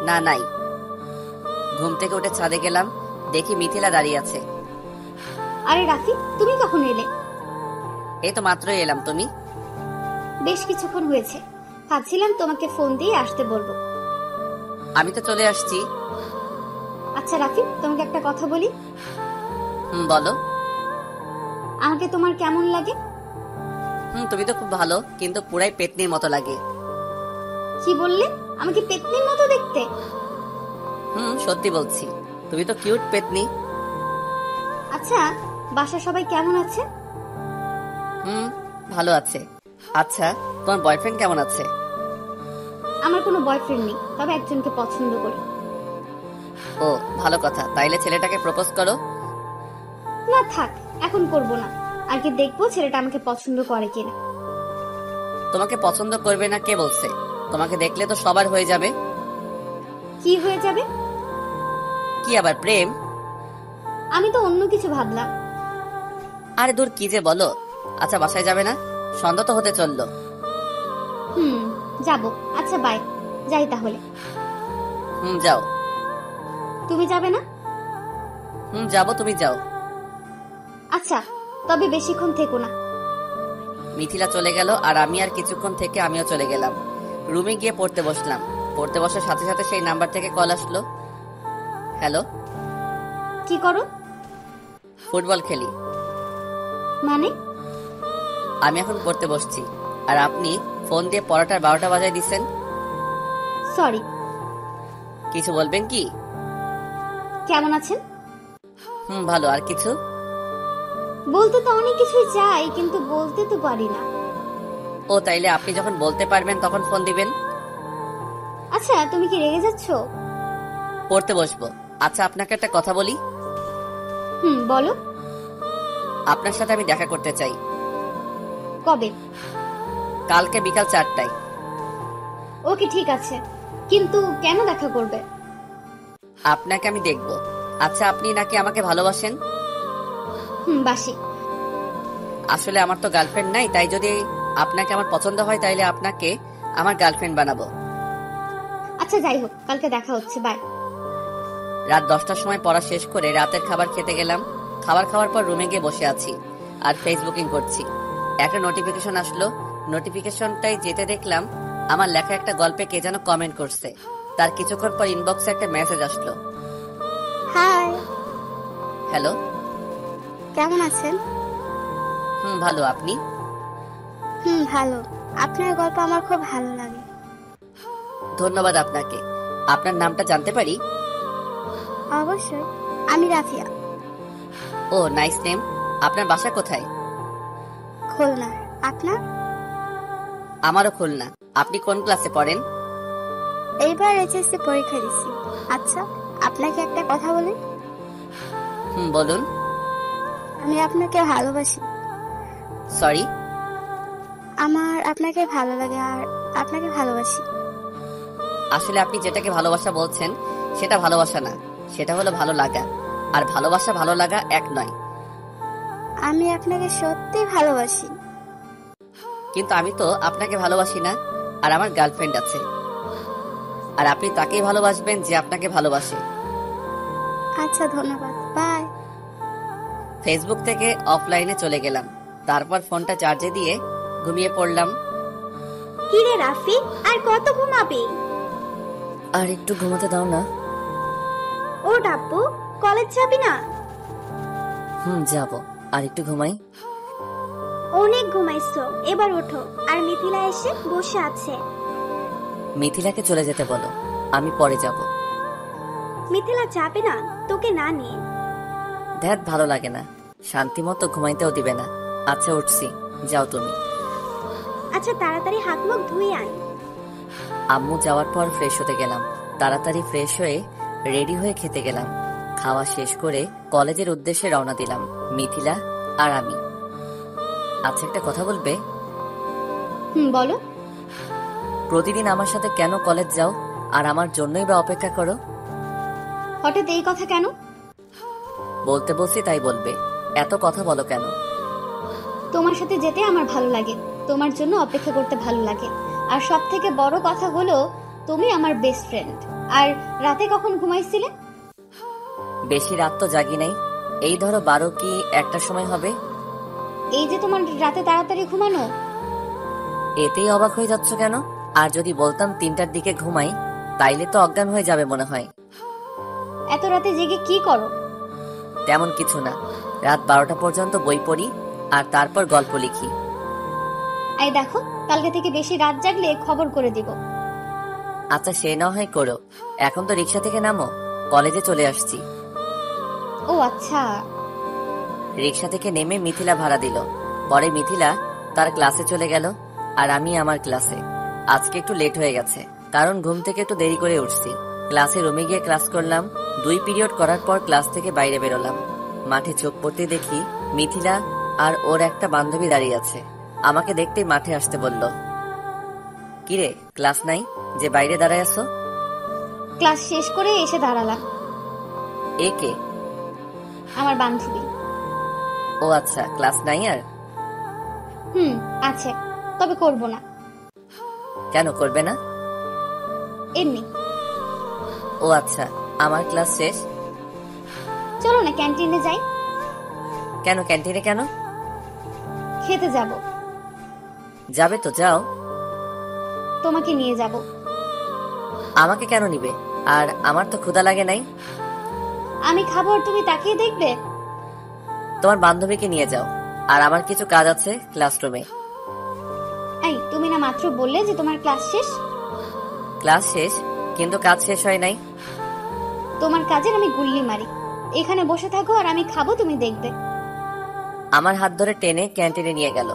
না, নাই। ঘুম থেকে উঠে ছাদে গেলাম, দেখি মিথিলা দাঁড়িয়ে আছে। আরে রাফি, তুমি কখন এলে? এই তো মাত্রই এলাম। তুমি? বেশ কিছুক্ষণ হয়েছে, ভাবছিলাম তোমাকে ফোন দিয়ে আসতে বলবো। আমি তো চলে আসছি। আচ্ছা রাফি, তোমাকে একটা কথা বলি। বলো। আমাকে তোমার কেমন লাগে? তুমি তো খুব ভালো, কিন্তু পুরাই পেতনির মতো লাগে। কি বললে? আমাকে পেতনির মতো দেখতে? সত্যি বলছি, তুমি তো কিউট পেতনি। আচ্ছা, বাসা সবাই কেমন আছে? ভালো আছে। আচ্ছা, তোমার বয়ফ্রেন্ড কেমন আছে? আমার কোনো বয়ফ্রেন্ড নেই, তবে একজনকে পছন্দ করি। ও, ভালো কথা। তাইলে ছেলেটাকে প্রপোজ করো। না থাক, এখন করব না। আগে দেখবো ছেলেটা আমাকে পছন্দ করে কিনা। তোমাকে পছন্দ করবে না কে বলছে? তোমাকে দেখলে তো সবার হয়ে যাবে। কি হয়ে যাবে? কি আবার প্রেম? আমি তো অন্য কিছু ভাবলাম। আরে দূর, কি যে বলো। আচ্ছা, বাসায় যাবে না? সন্ধ্যা তো হতে চললো। যাবো। আচ্ছা বাই, যাই তাহলে। যাও। তুমি যাবে না? যাবো, তুমি যাও। আচ্ছা, তবে বেশিক্ষণ থেকো না। মিথিলা চলে গেল, আর আমি আর কিছুক্ষণ থেকে আমিও চলে গেলাম। রুমে গিয়ে পড়তে বসলাম। পড়তে বসার সাথে সাথে সেই নাম্বার থেকে কল আসলো। হ্যালো। কি করো? ফুটবল খেলি। মানে? আমি এখন পড়তে বসছি, আর আপনি ফোন দিয়ে পড়াটার 12টা বাজায় দিচ্ছেন। সরি। কিছু বলবেন কি? কেমন আছেন? ভালো। আর কিছু? বলতে তো অনেক কিছুই চাই, কিন্তু বলতে তো পারি না। ও, তাইলে আপনি যখন বলতে পারবেন তখন ফোন দিবেন। আচ্ছা, তুমি কি রেগে যাচ্ছ? পড়তে বসবো। আচ্ছা, আপনাকে একটা কথা বলি। বলো। আপনার সাথে আমি দেখা করতে চাই। কবে? কালকে বিকাল 4টায়। ওকে, ঠিক আছে, কিন্তু কেন দেখা করবে? আপনাকে আমি দেখব। আচ্ছা, আপনি নাকি আমাকে ভালোবাসেন? বাসি। আসলে আমার তো গার্লফ্রেন্ড নাই, তাই যদি আপনাকে আমার পছন্দ হয় তাইলে আপনাকে আমার গার্লফ্রেন্ড বানাবো। আচ্ছা যাই হোক, কালকে দেখা হচ্ছে, বাই। রাত 10টার সময় পড়া শেষ করে রাতের খাবার খেতে গেলাম। খাবার খাওয়ার পর রুমে গিয়ে বসে আছি আর ফেসবুকিং করছি। একটা নোটিফিকেশন আসলো। নোটিফিকেশনটাই যেতে দেখলাম আমার লেখা একটা গল্পে কে যেন কমেন্ট করছে। তার কিছুক্ষণ পর ইনবক্সে একটা মেসেজ আসলো। হাই। হ্যালো। কেমন আছেন? ভালো। আপনি? ভালো। আপনার গল্প আমার খুব ভালো লাগে। ধন্যবাদ আপনাকে। আপনার নামটা জানতে পারি? অবশ্যই, আমি রাফিয়া। ও, নাইস নেম। আপনার বাসা কোথায়? খুলনা। আপনার? আমারও খুলনা। আপনি কোন ক্লাসে পড়েন? এইবার এইচএসসি পরীক্ষা দিচ্ছি। আচ্ছা, আপনাকে একটা কথা বলি। বলুন। আমি আপনাকে ভালোবাসি। সরি? আমার আপনাকে ভালো লাগে আর আপনাকে ভালোবাসি। আসলে আপনি যেটাকে ভালোবাসা বলছেন সেটা ভালোবাসা না, সেটা হলো ভালো লাগা। আর ভালোবাসা ভালো লাগা এক নয়। আমি আপনাকে সত্যি ভালোবাসি। কিন্তু আমি তো আপনাকে ভালোবাসি না, আর আমার গার্লফ্রেন্ড আছে। আর আপনি তাকেই ভালোবাসবেন যে আপনাকে ভালোবাসে। আচ্ছা, ধন্যবাদ, বাই। ফেসবুক থেকে অফলাইনে চলে গেলাম। তারপর ফোনটা চার্জে দিয়ে ঘুমিয়ে পড়লাম। কিরে রাফি, আর কত ঘুমাবি? আর একটু ঘুমাতে দাও না। ও ডাব্বু, কলেজ যাবি না? যাব, আর একটু ঘুমাই। অনেক ঘুমাইছো, এবার ওঠো। আর মিথিলা এসে বসে আছে। মিথিলাকে চলে যেতে বলো, আমি পরে যাব। মিথিলা যাবে না তোকে না নিয়ে। ধ্যাত, ভালো লাগে না, শান্তি মতো ঘুমাইতেও দিবে না। আচ্ছা উঠছি, যাও তুমি। আচ্ছা, তাড়াতাড়ি হাত মুখ ধুয়ে আয়। আম্মু যাওয়ার পর ফ্রেশ হতে গেলাম। তাড়াতাড়ি ফ্রেশ হয়ে রেডি হয়ে খেতে গেলাম। খাওয়া শেষ করে কলেজের উদ্দেশ্যে রওনা দিলাম, মিথিলা আর আমি। আচ্ছা, একটা কথা বলবে? বলো। প্রতিদিন আমার সাথে কেন কলেজ যাও, আর আমার জন্যই বা অপেক্ষা করো? হঠাৎ এই কথা কেন? বলতে বলছি তাই বলবে, এত কথা বলো কেন? তোমার সাথে যেতে আমার ভালো লাগে, তোমার জন্য অপেক্ষা করতে ভালো লাগে। আর সব থেকে বড় কথা হলো তুমি আমার বেস্ট ফ্রেন্ড। আর রাতে কখন ঘুমাইছিলে? বেশি রাত তো জাগি নাই, এই ধরো 12 কি 1টার সময় হবে। এই যে তোমার রাতে তাড়াতাড়ি ঘুমানো। এতেই অবাক হয়ে যাচ্ছ কেন? আর যদি বলতাম 3টার দিকে ঘুমাই, তাইলে তো অজ্ঞান হয়ে যাবে মনে হয়। এত রাতে জেগে কি করো? তেমন কিছু না, রাত 12টা পর্যন্ত বই পড়ি আর তারপর গল্প লিখি। এই দেখো, কালকে থেকে বেশি রাত জাগলে খবর করে দিব। আচ্ছা, সে না হয় করো। এখন তো রিক্সা থেকে নামো, কলেজে চলে আসছি। ও আচ্ছা। রিক্সা থেকে নেমে মিথিলা ভাড়া দিল। পরে মিথিলা তার ক্লাসে চলে গেল, আর আমি আমার ক্লাসে। আজকে একটু লেট হয়ে গেছে, কারণ ঘুম থেকে একটু দেরি করে উঠছি। ক্লাসে রুমে গিয়ে ক্লাস করলাম। 2 পিরিয়ড করার পর ক্লাস থেকে বাইরে বেরোলাম। মাঠে চোখ পড়তে দেখি মিথিলা আর ওর একটা বান্ধবী দাঁড়িয়ে আছে। আমাকে দেখতেই মাঠে আসতে বলল। কিরে, ক্লাস নাই যে বাইরে দাঁড়ায় আছো? ক্লাস শেষ করে এসে দাঁড়ালাম। এ কে? আমার বান্ধবী। ও আচ্ছা, ক্লাস নাই আর? আছে, তবে করব না। কেন করবে না? এমনি। ও আচ্ছা, আমার ক্লাস শেষ। চলো না ক্যান্টিনে যাই। কেন ক্যান্টিনে কেন? খেতে যাব। যাবে তো যাও। তোমাকে নিয়ে যাব। আমাকে কেন নিবে? আর আমার তো ক্ষুধা লাগে নাই। আমি খাবো আর তুমি তাকিয়ে দেখবে? তোমার বান্ধবীকে নিয়ে যাও, আর আমার কিছু কাজ আছে ক্লাসরুমে। এই, তুমি না মাত্র বললে যে তোমার ক্লাস শেষ? ক্লাস শেষ, কিন্তু কাজ শেষ হয় নাই। তোমার কাজের আমি গুল্লি মারি। এখানে বসে থাকো আর আমি খাবো, তুমি দেখবে। আমার হাত ধরে টেনে ক্যান্টিনে নিয়ে গেল।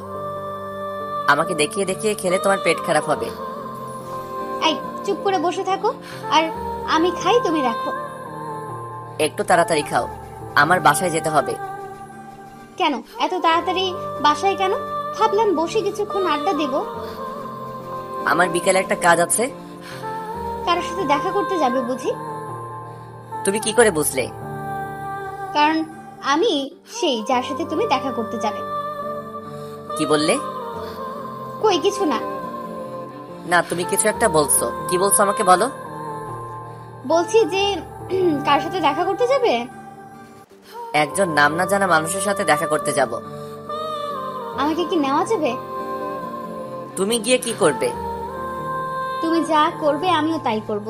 আমাকে দেখিয়ে দেখিয়ে খেলে তোমার পেট খারাপ হবে। এই, চুপ করে বসে থাকো, আর আমি খাই, তুমি রাখো। একটু তাড়াতাড়ি খাও, আমার বাসায় যেতে হবে। কেন এত তাড়াতাড়ি বাসায় কেন? ভাবলাম বসে কিছুক্ষণ আড্ডা দেব। আমার বিকেলে একটা কাজ আছে। কারোর সাথে দেখা করতে যাবে বুঝি? তুমি কি করে বুঝলে? কারণ আমি সেই যার সাথে তুমি দেখা করতে যাবে। কি বললে? কই কিছু না। না, তুমি কিছু একটা বলছো। কি বলছো আমাকে বলো। বলছি যে কার সাথে দেখা করতে যাবে? একজন নাম না জানা মানুষের সাথে দেখা করতে যাব। আমাকে কি নেওয়া যাবে? তুমি গিয়ে কি করবে? তুমি যা করবে আমিও তাই করব।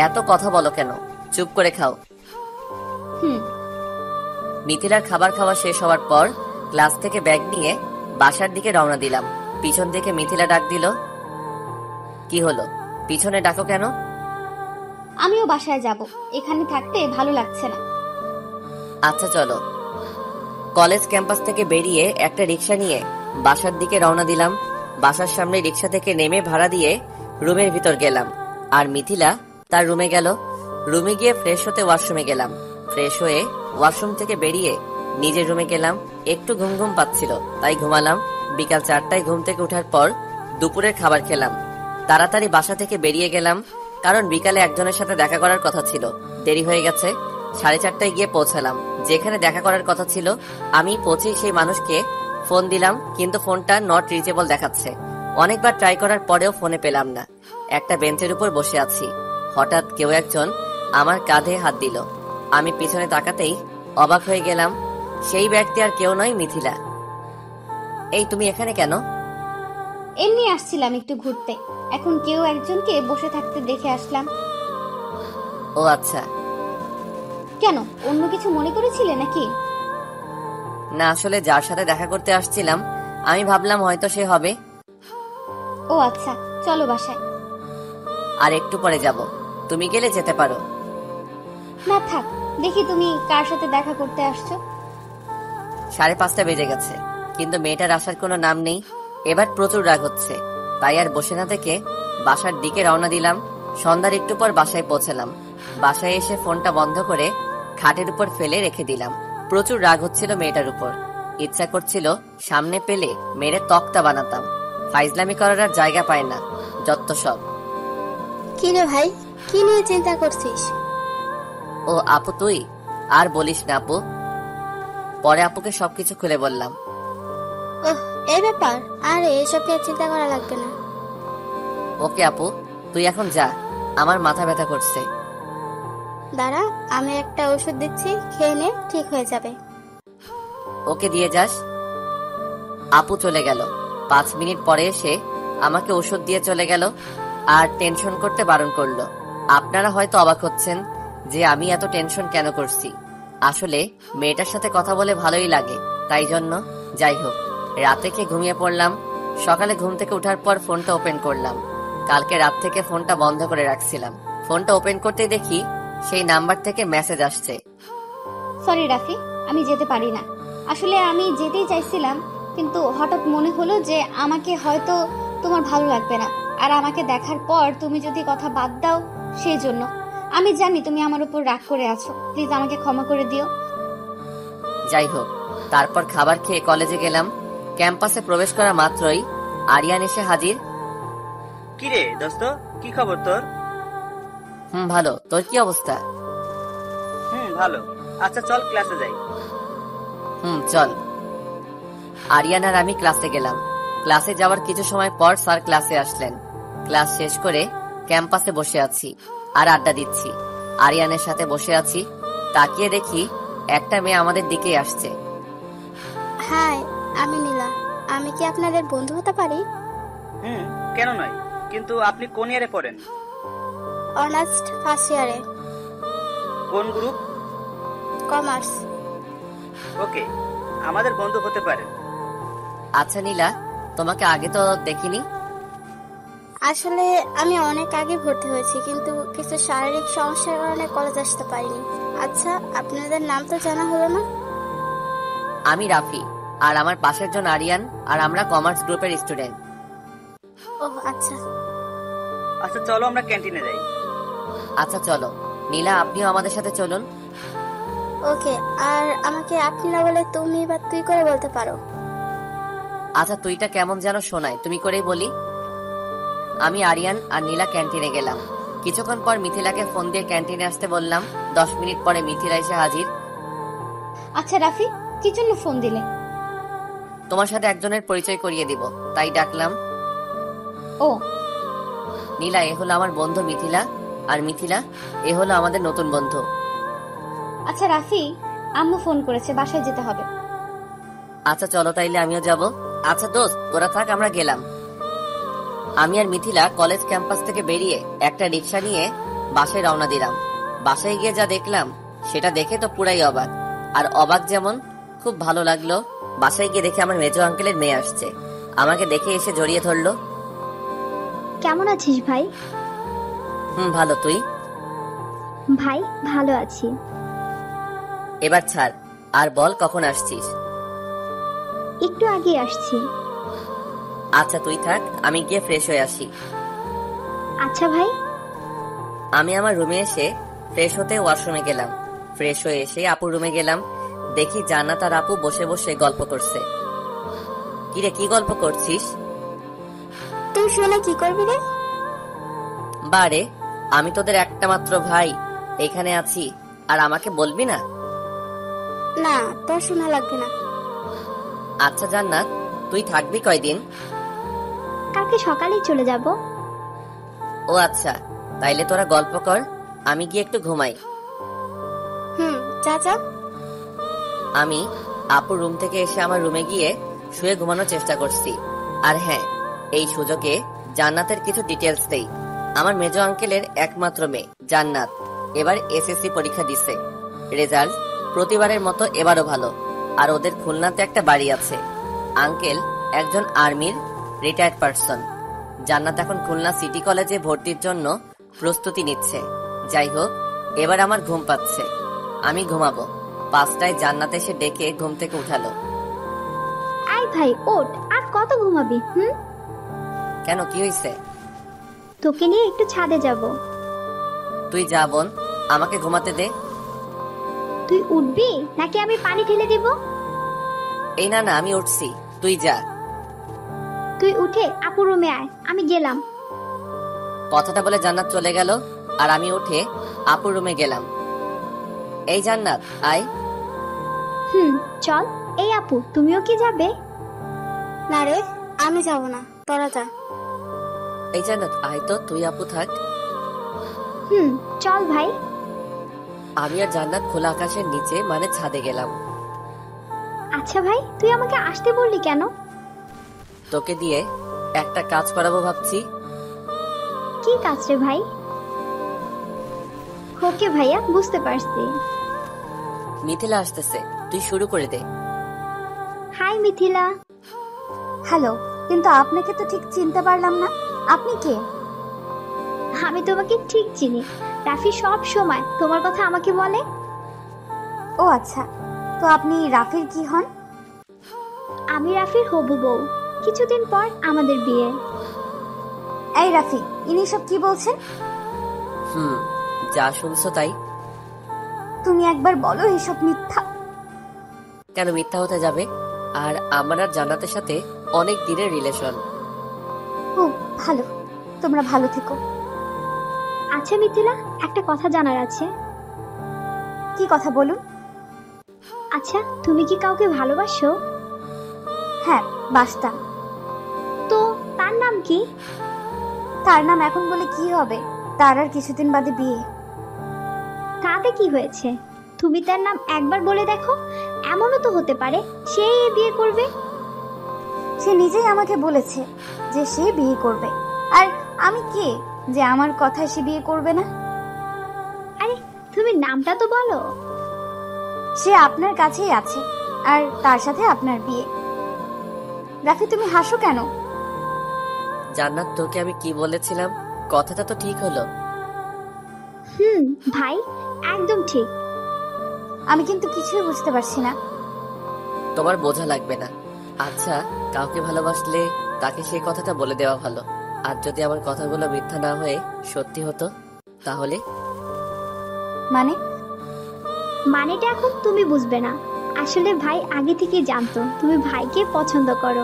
এত কথা বলো কেন? চুপ করে খাও। মিথিলার খাবার খাওয়া শেষ হওয়ার পর ক্লাস থেকে ব্যাগ নিয়ে বাসার দিকে রওনা দিলাম। পিছন থেকে মিথিলা ডাক দিল। কি হলো, পিছনে ডাকো কেন? আমিও বাসায় যাব, এখানে থাকতে ভালো লাগছে না। আচ্ছা চলো। কলেজ ক্যাম্পাস থেকে বেরিয়ে একটা রিক্সা নিয়ে বাসার দিকে রওনা দিলাম। বাসার সামনে রিক্সা থেকে নেমে ভাড়া দিয়ে রুমের ভিতর গেলাম, আর মিথিলা তার রুমে গেল। রুমে গিয়ে ফ্রেশ হতে ওয়াশরুমে গেলাম। ফ্রেশ হয়ে ওয়াশরুম থেকে বেরিয়ে নিজের রুমে গেলাম। একটু ঘুম ঘুম পাচ্ছিল, তাই ঘুমালাম। বিকাল 4টায় ঘুম থেকে ওঠার পর দুপুরের খাবার খেলাম। তাড়াতাড়ি বাসা থেকে বেরিয়ে গেলাম, কারণ বিকালে একজনের সাথে দেখা করার কথা ছিল। দেরি হয়ে গেছে। 4:30টায় গিয়ে পৌঁছালাম। যেখানে দেখা করার কথা ছিল আমি পৌঁছেই সেই মানুষকে ফোন দিলাম, কিন্তু ফোনটা নট রিচেবল দেখাচ্ছে। অনেকবার ট্রাই করার পরেও ফোনে পেলাম না। একটা বেঞ্চের উপর বসে আছি, হঠাৎ কেউ একজন আমার কাঁধে হাত দিল। আমি পিছনে তাকাতেই অবাক হয়ে গেলাম। সেই ব্যক্তি আর কেউ নয়, মিথিলা। এই তুমি এখানে কেন? এমনি আসছিলাম একটু ঘুরতে, এখন কেউ একজনকে বসে থাকতে দেখে আসলাম। ও আচ্ছা। কেন, অন্য কিছু মনে করেছিলে নাকি? না, আসলে যার সাথে দেখা করতে আসছিলাম আমি ভাবলাম হয়তো সে হবে। ও আচ্ছা, চলো বাসায়। আর একটু পরে যাব, তুমি গেলে যেতে পারো। না থাক, দেখি তুমি কার সাথে দেখা করতে আসছো। 5:30 বেজে গেছে, কিন্তু মেয়েটার আসার কোনো নাম নেই। এবার প্রচুর রাগ হচ্ছে, তাই আর বসে না থেকে বাসার দিকে রওনা দিলাম। সন্ধ্যার একটু পর বাসায় পৌঁছালাম। বাসায় এসে ফোনটা বন্ধ করে খাটের উপর ফেলে রেখে দিলাম। প্রচুর রাগ হচ্ছিল মেয়েটার উপর। ইচ্ছা করছিল সামনে পেলে মেরে তক্তা বানাতাম। ফাইজলামি করার আর জায়গা পায় না, যত সব। কি রে ভাই, কি নিয়ে চিন্তা করছিস? ও আপু, তুই আর বলিস না আপু। পরে আপুকে সবকিছু খুলে বললাম। ওহ, এই ব্যাপার? আর এসব নিয়ে চিন্তা করা লাগবে না। ওকে আপু, তুই এখন যা, আমার মাথা ব্যথা করছে। দাঁড়া, আমি একটা ওষুধ দিচ্ছি, খেয়ে নে, ঠিক হয়ে যাবে। ওকে দিয়ে যাস। আপু চলে গেল। 5 মিনিট পরে এসে আমাকে ওষুধ দিয়ে চলে গেল আর টেনশন করতে বারণ করলো। আপনারা হয়তো অবাক হচ্ছেন যে আমি এত টেনশন কেন করছি। আসলে মেয়েটার সাথে কথা বলে ভালোই লাগে, তাই জন্য। যাই হোক, রাতে খেয়ে ঘুমিয়ে পড়লাম। সকালে ঘুম থেকে ওঠার পর ফোনটা ওপেন করলাম। কালকে রাত থেকে ফোনটা বন্ধ করে রাখছিলাম। ফোনটা ওপেন করতেই দেখি সেই নাম্বার থেকে মেসেজ আসছে। সরি রাফি, আমি যেতে পারি না। আসলে আমি যেতেই চাইছিলাম, কিন্তু হঠাৎ মনে হলো যে আমাকে হয়তো তোমার ভালো লাগবে না, আর আমাকে দেখার পর তুমি যদি কথা বাদ দাও সেই জন্য। আমি জানি তুমি আমার উপর রাগ করে আছো, প্লিজ আমাকে ক্ষমা করে দিও। যাই হোক, তারপর খাবার খেয়ে কলেজে গেলাম। ক্যাম্পাসে প্রবেশ করা মাত্রই আরিয়ান এসে হাজির। কি রে দোস্ত, কি খবর তোর? ভালো, তোর কি অবস্থা? ভালো। আচ্ছা চল ক্লাসে যাই। চল। আরিয়ান আর আমি ক্লাসে গেলাম। ক্লাসে যাওয়ার কিছু সময় পর স্যার ক্লাসে আসলেন। ক্লাস শেষ করে ক্যাম্পাসে বসে আছি আর আড্ডা দিচ্ছি। আরিয়ানের সাথে বসে আছি, তাকিয়ে দেখি একটা মেয়ে আমাদের দিকে আসছে। হাই, আমি নীলা। আমি কি আপনাদের বন্ধু হতে পারি? কেন নয়, কিন্তু আপনি কোন ইয়ারে পড়েন? অনার্স ফার্স্ট ইয়ারে। কোন গ্রুপ? কমার্স। ওকে, আমাদের বন্ধু হতে পারেন। আচ্ছা নীলা, তোমাকে আগে তো দেখিনি। আসলে আমি অনেক আগে ভর্তি হয়েছি, কিন্তু কিছু শারীরিক সমস্যার কারণে কলেজ আসতে পারিনি। আচ্ছা, আপনাদের নাম তো জানা হলো না। আমি রাফি, আর আমার পাশের জন আরিয়ান, আর আমরা কমার্স গ্রুপের স্টুডেন্ট। ও আচ্ছা। আচ্ছা চলো আমরা ক্যান্টিনে যাই। আচ্ছা চলো। নীলা, আপনিও আমাদের সাথে চলুন। ওকে, আর আমাকে আপনি না বলে তুমি বা তুই করে বলতে পারো। আচ্ছা, তুইটা কেমন যেন শোনায়, তুমি করেই বলি। আমি আরিয়ান আর নীলা ক্যান্টিনে গেলাম। কিছুক্ষণ পর মিথিলাকে ফোন দিয়ে ক্যান্টিনে আসতে বললাম। 10 মিনিট পরে মিথিলা এসে হাজির। আচ্ছা রাফি, কি জন্য ফোন দিলে? তোমার সাথে একজনের পরিচয় করিয়ে দিব, তাই ডাকলাম। ও নীলা, এ হলো আমার বন্ধু মিথিলা, আর মিথিলা, এ হলো আমাদের নতুন বন্ধু। আচ্ছা রাফি, আম্মু ফোন করেছে, বাসায় যেতে হবে। আচ্ছা চলো, তাইলে আমিও যাব। আচ্ছা দোস্ত, তোরা থাক, আমরা গেলাম। আমি আর মিথিলা কলেজ ক্যাম্পাস থেকে বেরিয়ে একটা রিক্সা নিয়ে বাসায় রওনা দিলাম। বাসায় গিয়ে যা দেখলাম সেটা দেখে তো পুরাই অবাক। আর অবাক যেমন, খুব ভালো লাগলো। বাসায় গিয়ে দেখে আমার মেজো আঙ্কেলের মেয়ে আসছে। আমাকে দেখে এসে জড়িয়ে ধরলো। কেমন আছিস ভাই? ভালো, তুই? ভাই ভালো আছি। এবার ছাড়, আর বল কখন আসছিস? একটু আগে আসছি। আচ্ছা তুই থাক, আমি গিয়ে ফ্রেশ হয়ে আসি। আচ্ছা ভাই। আমি আমার রুমে এসে ফ্রেশ হতে ওয়াশরুমে গেলাম। ফ্রেশ হয়ে এসে আপুর রুমে গেলাম। দেখি জান্নাত আর আপু বসে বসে গল্প করছে। কিরে, কি গল্প করছিস? তুই শুনে কি করবি রে? বারে, আমি তোদের একটা মাত্র ভাই, এখানে আছি আর আমাকে বলবি না? না, তোর শোনা লাগবে না। আচ্ছা জান্নাত, তুই থাকবি কয়দিন? কালকে সকালেই চলে যাব। ও আচ্ছা, তাইলে তোরা গল্প কর, আমি গিয়ে একটু ঘুমাই। যা যা। আমি আপুর রুম থেকে এসে আমার রুমে গিয়ে শুয়ে ঘুমানোর চেষ্টা করছি। আর হ্যাঁ, এই সুযোগে জান্নাতের কিছু ডিটেলস দেই। আমার মেজ আঙ্কেলের একমাত্র মেয়ে জান্নাত এবার এসএসসি পরীক্ষা দিছে। রেজাল্ট প্রতিবারের মতো এবারও ভালো। আর ওদের খুলনাতে একটা বাড়ি আছে। আঙ্কেল একজন আর্মির রিটায়ার্ড পারসন। জান্নাত এখন খুলনা সিটি কলেজে ভর্তির জন্য প্রস্তুতি নিচ্ছে। যাই হোক, এবার আমার ঘুম পাচ্ছে, আমি ঘুমাবো। 5টায় জান্নাত এসে ডেকে ঘুম থেকে উঠালো। আই ভাই ওঠ, আর কত ঘুমাবি? কেন, কি হয়েছে? তোকে নিয়ে একটু ছাদে যাব। তুই যা বোন, আমাকে ঘুমাতে দে। তুই উঠবি নাকি আমি পানি ঢেলে দিব? এই না না, আমি উঠছি, তুই যা। তুই উঠে আপু রুমে আয়, আমি গেলাম। কথাটা বলে জান্নাত চলে গেল আর আমি উঠে আপুর রুমে গেলাম। এই জান্নাত আয়। চল। এই আপু, তুমিও কি যাবে? না রে, আমি যাব না, তোরা যা। এই জান্নাত আয় তো, তুই আপু থাক। চল ভাই। আমি আর জান্নাত খোলা আকাশের নিচে মানে ছাদে গেলাম। আচ্ছা ভাই, তুই আমাকে আসতে বললি কেন? তোকে দিয়ে একটা কাজ করাবো ভাবছি। কি কাজ রে ভাই? ওকে ভাইয়া, বুঝতে পারছি। মিথিলা আসতেছে, তুই শুরু করে দে। হাই মিথিলা। হ্যালো, কিন্তু আপনাকে তো ঠিক চিনতে পারলাম না। আপনি কে? আমি তোমাকে ঠিক চিনি। রাফি সব সময় তোমার কথা আমাকে বলে। ও আচ্ছা, তো আপনি রাফির কি হন? আমি রাফির হবু বউ। কিছুদিন পর আমাদের বিয়ে। এই রাফি, ইনি সব কি বলছেন? যা শুনছো তাই। তুমি একবার বলো এসব মিথ্যা। কেন মিথ্যা হতে যাবে? আর আমার আর জান্নাতের সাথে অনেক দিনের রিলেশন। ও ভালো, তোমরা ভালো থেকো। আচ্ছা মিথিলা, একটা কথা জানার আছে। কি কথা বলুন? আচ্ছা, তুমি কি কাউকে ভালোবাসো? হ্যাঁ, বাসতাম। তো তার নাম কি? তার নাম এখন বলে কি হবে? তার আর কিছুদিন বাদে বিয়ে। তাতে কি হয়েছে? তুমি তার নাম একবার বলে দেখো, এমনও তো হতে পারে সেই বিয়ে করবে। সে নিজেই আমাকে বলেছে যে সে বিয়ে করবে। আর আমি কে যে আমার কথায় সে বিয়ে করবে না? আরে তুমি নামটা তো বলো। সে আপনার কাছেই আছে, আর তার সাথে আপনার বিয়ে। রাফি, তুমি হাসো কেন? জান্নাত, তোকে আমি কি বলেছিলাম? কথাটা তো ঠিক হলো। ভাই, একদম ঠিক। আমি কিন্তু কিছুই বুঝতে পারছি না। তোমার বোঝা লাগবে না। আচ্ছা, কাউকে ভালোবাসলে তাকে সেই কথাটা বলে দেওয়া ভালো। আর যদি আমার কথাগুলো মিথ্যা না হয়ে সত্যি হতো তাহলে? মানেটা এখন তুমি বুঝবে না। আসলে ভাই আগে থেকে জানতো তুমি ভাইকে পছন্দ করো,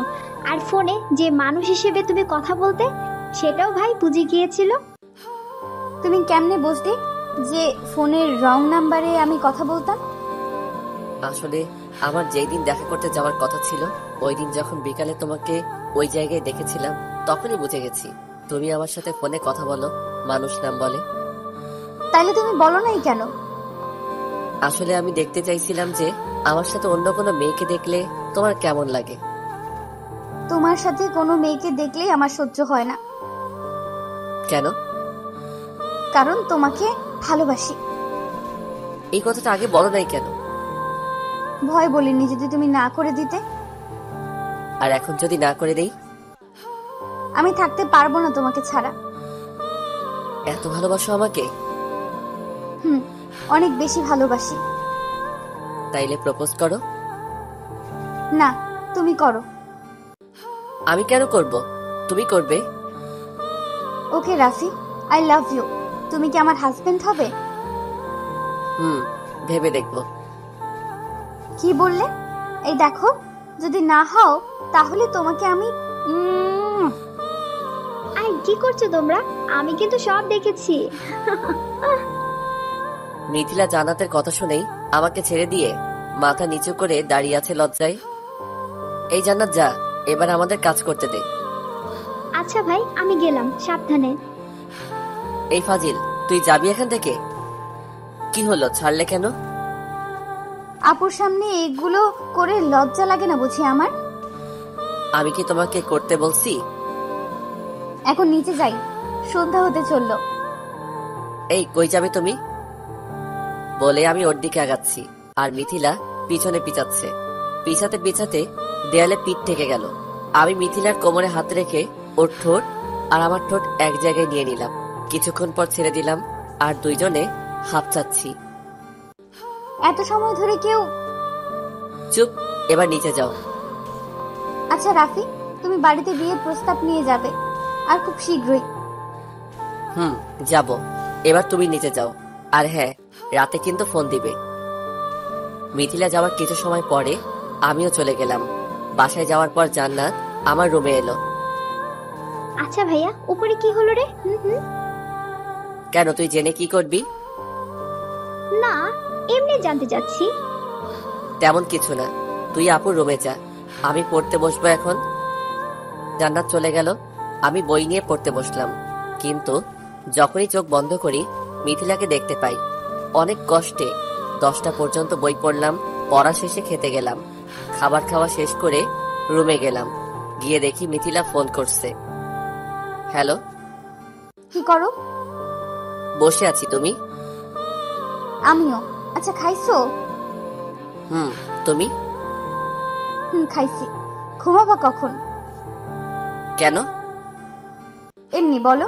আর ফোনে যে মানুষ হিসেবে তুমি কথা বলতে সেটাও ভাই বুঝে গিয়েছিল। তুমি কেমনে বুঝলে যে ফোনের রং নাম্বারে আমি কথা বলতাম? আসলে আমার যেই দিন দেখা করতে যাওয়ার কথা ছিল, ওই দিন যখন বিকালে তোমাকে ওই জায়গায় দেখেছিলাম, তখনই বুঝে গেছি তুমি আমার সাথে ফোনে কথা বলো, মানুষ নাম বলে। তাইলে তুমি বলো নাই কেন? আসলে আমি দেখতে চাইছিলাম যে আমার সাথে অন্য কোনো মেয়েকে দেখলে তোমার কেমন লাগে। তোমার সাথে কোনো মেয়েকে দেখলেই আমার সহ্য হয় না। কেন? কারণ তোমাকে ভালোবাসি। এই কথাটা আগে বলো নাই কেন? ভয় বলিনি যদি তুমি না করে দিতে। আর এখন যদি না করে দেই? আমি থাকতে পারবো না তোমাকে ছাড়া। এত ভালোবাসো আমাকে? অনেক বেশি ভালোবাসি। তাইলে প্রপোজ করো। না, তুমি করো। আমি কেন করব? তুমি করবে। ওকে রাফি, আই লাভ ইউ। তুমি কি আমার হাজবেন্ড হবে? ভেবে দেখবো। কি বললে? এই দেখো, যদি না হও তাহলে তোমাকে আমি আই কি করছো তোমরা? আমি কিন্তু সব দেখেছি। মিথিলা জান্নাতের কথা শুনেই আমাকে ছেড়ে দিয়ে মাথা নিচু করে দাঁড়িয়ে আছে লজ্জায়। এই জান্নাত যা, এবার আমাদের কাজ করতে দে। আচ্ছা ভাই, আমি গেলাম, সাবধানে। এই ফাজিল, তুই যাবি এখান থেকে? কি হলো, ছাড়লে কেন? আপুর সামনে এগুলো করে লজ্জা লাগে না বুঝি আমার? আমি কি তোমাকে করতে বলছি? এখন নিচে যাই, সন্ধ্যা হতে চললো। এই কই যাবে তুমি? বলে আমি ওর দিকে আগাচ্ছি, আর মিথিলা পিছনে পিছাচ্ছে। পিছাতে পিছাতে দেয়ালে পিঠ ঠেকে গেল। আমি মিথিলার কোমরে হাত রেখে ওর ঠোঁট আর আমার ঠোঁট এক জায়গায় নিয়ে নিলাম। কিছুক্ষণ পর ছেড়ে দিলাম, আর দুইজনে হাঁপচাচ্ছি। এত সময় ধরে কেউ? চুপ, এবার নিচে যাও। আচ্ছা রাফি, তুমি বাড়িতে বিয়ের প্রস্তাব নিয়ে যাবে, আর খুব শীঘ্রই। যাব। এবার তুমি নিচে যাও, আর হ্যাঁ, রাতে কিন্তু ফোন দিবে। মিথিলা যাওয়ার কিছু সময় পরে আমিও চলে গেলাম। বাসায় যাওয়ার পর জান্নাত আমার রুমে এলো। আচ্ছা ভাইয়া, উপরে কি হলো রে? কেন, তুই জেনে কি করবি? না, এমনি জানতে চাচ্ছি। তেমন কিছু না, তুই আপুর রুমে যা, আমি পড়তে বসবো এখন। জান্নাত চলে গেল। আমি বই নিয়ে পড়তে বসলাম, কিন্তু যখনই চোখ বন্ধ করি মিথিলাকে দেখতে পাই। অনেক কষ্টে 10টা পর্যন্ত বই পড়লাম। পড়া শেষে খেতে গেলাম। খাবার খাওয়া শেষ করে রুমে গেলাম। গিয়ে দেখি মিথিলা ফোন করছে। হ্যালো। কি করো? বসে আছি, তুমি? আমিও। আচ্ছা খাইছো? তুমি? খাইছি। ঘুমাবা কখন? কেন? এমনি বলো।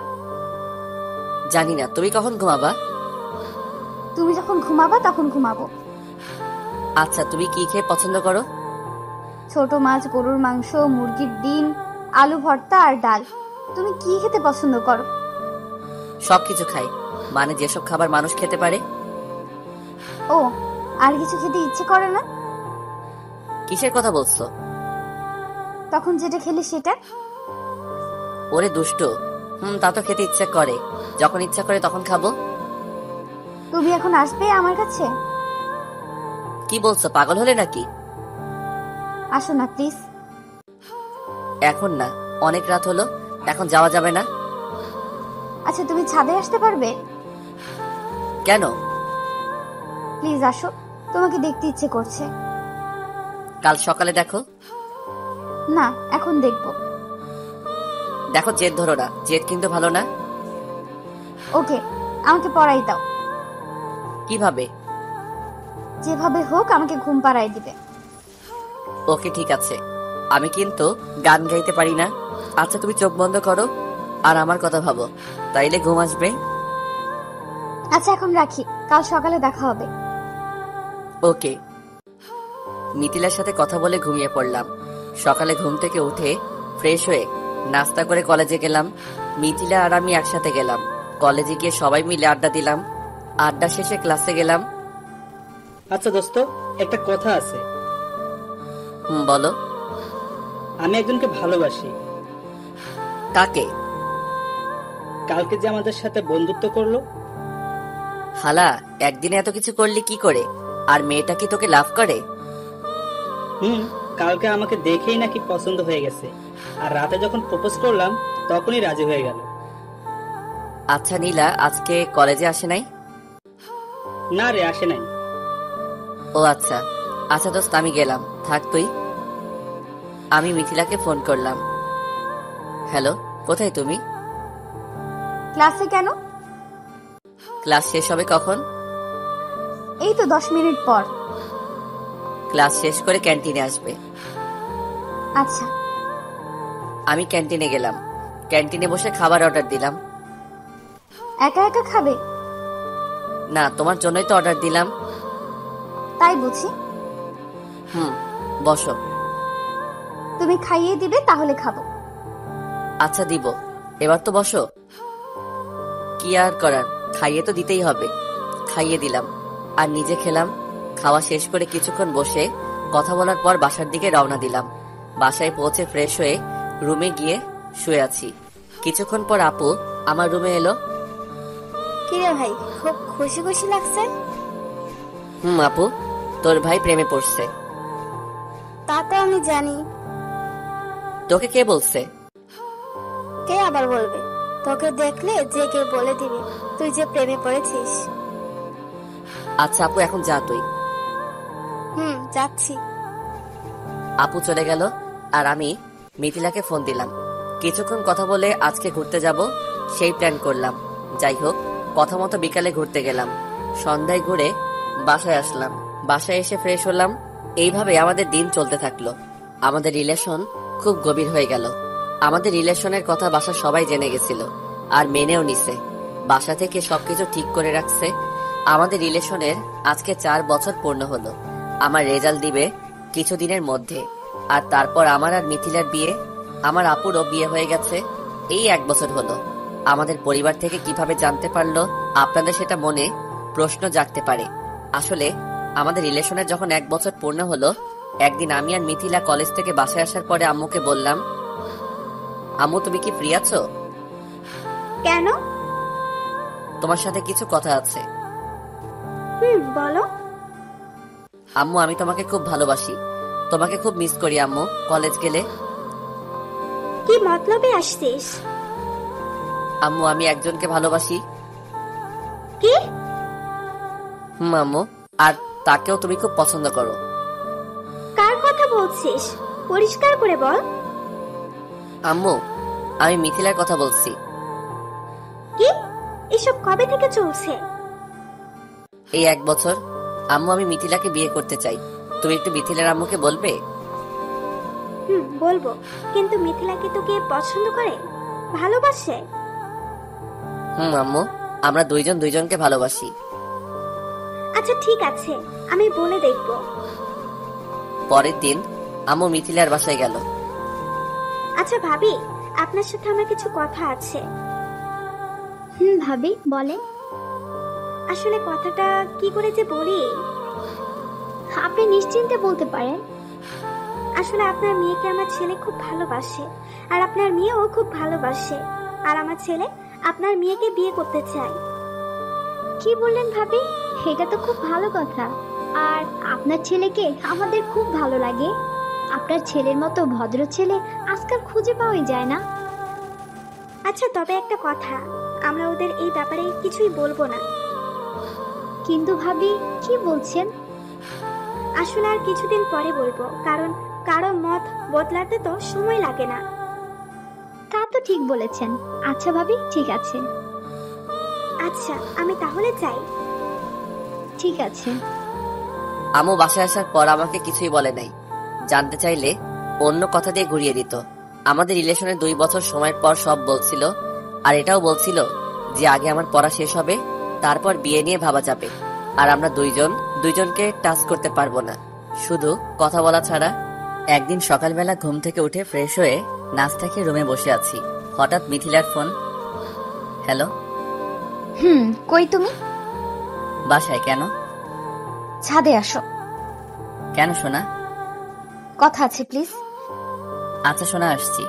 জানি না, তুমি কখন ঘুমাবা? তুমি যখন ঘুমাবা তখন ঘুমাবো। আচ্ছা, তুমি কি খেয়ে পছন্দ করো? ছোট মাছ, গরুর মাংস, মুরগির ডিম, আলু ভর্তা আর ডাল। তুমি কি খেতে পছন্দ করো? সবকিছু খাই, মানে যেসব খাবার মানুষ খেতে পারে। ও, আর কিছু খেতে ইচ্ছে করে না? কিসের কথা বলছো? তখন যেটা খেলে সেটা। ওরে দুষ্টু, তা তো খেতে ইচ্ছা করে, যখন ইচ্ছা করে তখন খাবো। তুমি এখন আসবে আমার কাছে? কি বলছো, পাগল হলে নাকি? আসো না প্লিজ। এখন না, অনেক রাত হলো, এখন যাওয়া যাবে না। আচ্ছা তুমি ছাদে আসতে পারবে? কেন? প্লিজ আসো, তোমাকে দেখতে ইচ্ছে করছে। কাল সকালে দেখো। না, এখন দেখবো। দেখো, জেদ ধরো না, জেদ কিন্তু ভালো না। ওকে, আমাকে পড়াই দাও। কিভাবে? যেভাবে হোক আমাকে ঘুম পাড়াই দিবে। ওকে ঠিক আছে, আমি কিন্তু গান গাইতে পারি না। আচ্ছা তুমি চোখ বন্ধ করো আর আমার কথা ভাবো, তাইলে ঘুম আসবে। আচ্ছা এখন রাখি, কাল সকালে দেখা হবে। ওকে। মিথিলার সাথে কথা বলে ঘুমিয়ে পড়লাম। সকালে ঘুম থেকে উঠে ফ্রেশ হয়ে নাস্তা করে কলেজে গেলাম। মিথিলা আর আমি একসাথে গেলাম। কলেজে গিয়ে সবাই মিলে আড্ডা দিলাম। আড্ডা শেষে ক্লাসে গেলাম। আচ্ছা দোস্ত, একটা কথা আছে। বলো। আমি একজনকে ভালোবাসি। কাকে? কালকে যে আমাদের সাথে বন্ধুত্ব করলো। হালা, একদিনে এত কিছু করলি কি করে? আর মেয়েটা কি তোকে লাভ করে? কালকে আমাকে দেখেই নাকি পছন্দ হয়ে গেছে, আর রাতে যখন প্রপোজ করলাম তখনই রাজি হয়ে গেল। আচ্ছা নীলা আজকে কলেজে আসে নাই? না রে, আসে নাই। ও আচ্ছা। আচ্ছা দোস্ত, আমি গেলাম, থাক তুই। আমি মিথিলাকে ফোন করলাম। হ্যালো, কোথায় তুমি? ক্লাসে কেন? ক্লাস শেষ হবে কখন? এই তো 10 মিনিট পর। ক্লাস শেষ করে ক্যান্টিনে আসবে। আচ্ছা। আমি ক্যান্টিনে গেলাম। ক্যান্টিনে বসে খাবার অর্ডার দিলাম। একা একা খাবে? না, তোমার জন্যই তো অর্ডার দিলাম। তাই বুঝি। বসো। তুমি খাইয়ে দিবে তাহলে খাবো। আচ্ছা দিব, এবার তো বসো। কি আর করার, খাইয়ে তো দিতেই হবে। খাইয়ে দিলাম আর নিজে খেলাম। খাওয়া শেষ করে কিছুক্ষণ বসে কথা বলার পর বাসার দিকে রওনা দিলাম। বাসায় পৌঁছে ফ্রেশ হয়ে রুমে গিয়ে শুয়ে আছি। কিছুক্ষণ পর আপু আমার রুমে এলো। কিরে ভাই, খুব খুশি খুশি লাগছে? আপু, তোর ভাই প্রেমে পড়ছে। তা তো আমি জানি। তোকে কে বলছে? কে আবার বলবে? তোকে দেখলে যে কেউ বলে দিবে তুই যে প্রেমে পড়েছিস। আচ্ছা আপু, এখন যা তুই। যাচ্ছি। আপু চলে গেল আর আমি মিথিলাকে ফোন দিলাম। কিছুক্ষণ কথা বলে আজকে ঘুরতে যাব সেই প্ল্যান করলাম। যাই হোক, কথা মতো বিকালে ঘুরতে গেলাম। সন্ধ্যায় ঘুরে বাসায় আসলাম। বাসায় এসে ফ্রেশ হলাম। এইভাবে আমাদের দিন চলতে থাকলো। আমাদের রিলেশন খুব গভীর হয়ে গেল। আমাদের রিলেশনের কথা বাসার সবাই জেনে গেছিল আর মেনেও নিছে। বাসা থেকে সবকিছু ঠিক করে রাখছে। আমাদের রিলেশনের আজকে 4 বছর পূর্ণ হলো। আমার রেজাল্ট দিবে কিছুদিনের মধ্যে, আর তারপর আমার আর মিথিলার বিয়ে। আমার আপুরও বিয়ে হয়ে গেছে। এই 1 বছর হলো। আমাদের পরিবার থেকে কিভাবে জানতে পারলো, আপনাদের সেটা মনে প্রশ্ন জাগতে পারে। আসলে আমাদের রিলেশনের যখন 1 বছর পূর্ণ হলো, একদিন আমি আর মিথিলা কলেজ থেকে বাসায় আসার পরে আম্মুকে বললাম, আম্মু তুমি কি ফ্রি আছো? কেন? তোমার সাথে কিছু কথা আছে। বলো। আম্মু আমি তোমাকে খুব ভালোবাসি। তোমাকে খুব মিস করি আম্মু। কলেজ গেলে কি মতলবে আসছিস? আম্মু আমি একজনকে ভালোবাসি। কি? আম্মু, আর তাকেও তুমি খুব পছন্দ করো। কার কথা বলছিস? পরিষ্কার করে বল। আম্মু আমি মিথিলার কথা বলছি। কি? এসব কবে থেকে চলছে? এই 1 বছর। আম্মু আমি মিথিলাকে বিয়ে করতে চাই। তুমি একটু মিথিলার আম্মুকে বলবে? বলবো, কিন্তু মিথিলা কি তোকে পছন্দ করে, ভালোবাসে? আম্মু আমরা দুইজন দুইজনকে ভালোবাসি। আচ্ছা ঠিক আছে, আমি বলে দেখবো। পরের দিন আম্মু মিথিলার বাসায় গেল। আচ্ছা ভাবি, আপনার সাথে আমার কিছু কথা আছে। ভাবি বলেন। আসলে কথাটা কি করে যে বলি। আপনি নিশ্চিন্তে বলতে পারেন। আসলে আপনার মেয়েকে আমার ছেলে খুব ভালোবাসে, আর আপনার মেয়েও খুব ভালোবাসে, আর আমার ছেলে আপনার মেয়েকে বিয়ে করতে চায়। কি বললেন ভাবি? এটা তো খুব ভালো কথা। আর আপনার ছেলেকে আমাদের খুব ভালো লাগে। আপনার ছেলের মতো ভদ্র ছেলে আজকাল খুঁজে পাওয়াই যায় না। আচ্ছা তবে একটা কথা, আমরা ওদের এই ব্যাপারে কিছুই বলবো না। কিন্তু ভাবি কি বলছেন? আসলে আর কিছুদিন পরে বলবো, কারণ কারো মত বদলাতে তো সময় লাগে না। তা তো ঠিক বলেছেন। আচ্ছা ভাবি, ঠিক আছে। আচ্ছা আমি তাহলে যাই। ঠিক আছে। আম্মু বাসায় আসার পর আমাকে কিছুই বলে নাই। জানতে চাইলে অন্য কথা দিয়ে ঘুরিয়ে দিত। আমাদের রিলেশনের 2 বছর সময়ের পর সব বলছিল, আর এটাও বলছিল যে আগে আমার পড়া শেষ হবে, তারপর বিয়ে নিয়ে ভাবা যাবে। আর আমরা দুইজনকে টাচ করতে পারবো না, শুধু কথা বলা ছাড়া। একদিন সকালবেলা ঘুম থেকে উঠে ফ্রেশ হয়ে নাস্তা খেয়ে রুমে বসে আছি। হঠাৎ মিথিলার ফোন। হ্যালো। কই তুমি? বাসায়। কেন? ছাদে আসো। কেন সোনা? কথা আছে প্লিজ। আচ্ছা সোনা, আসছি।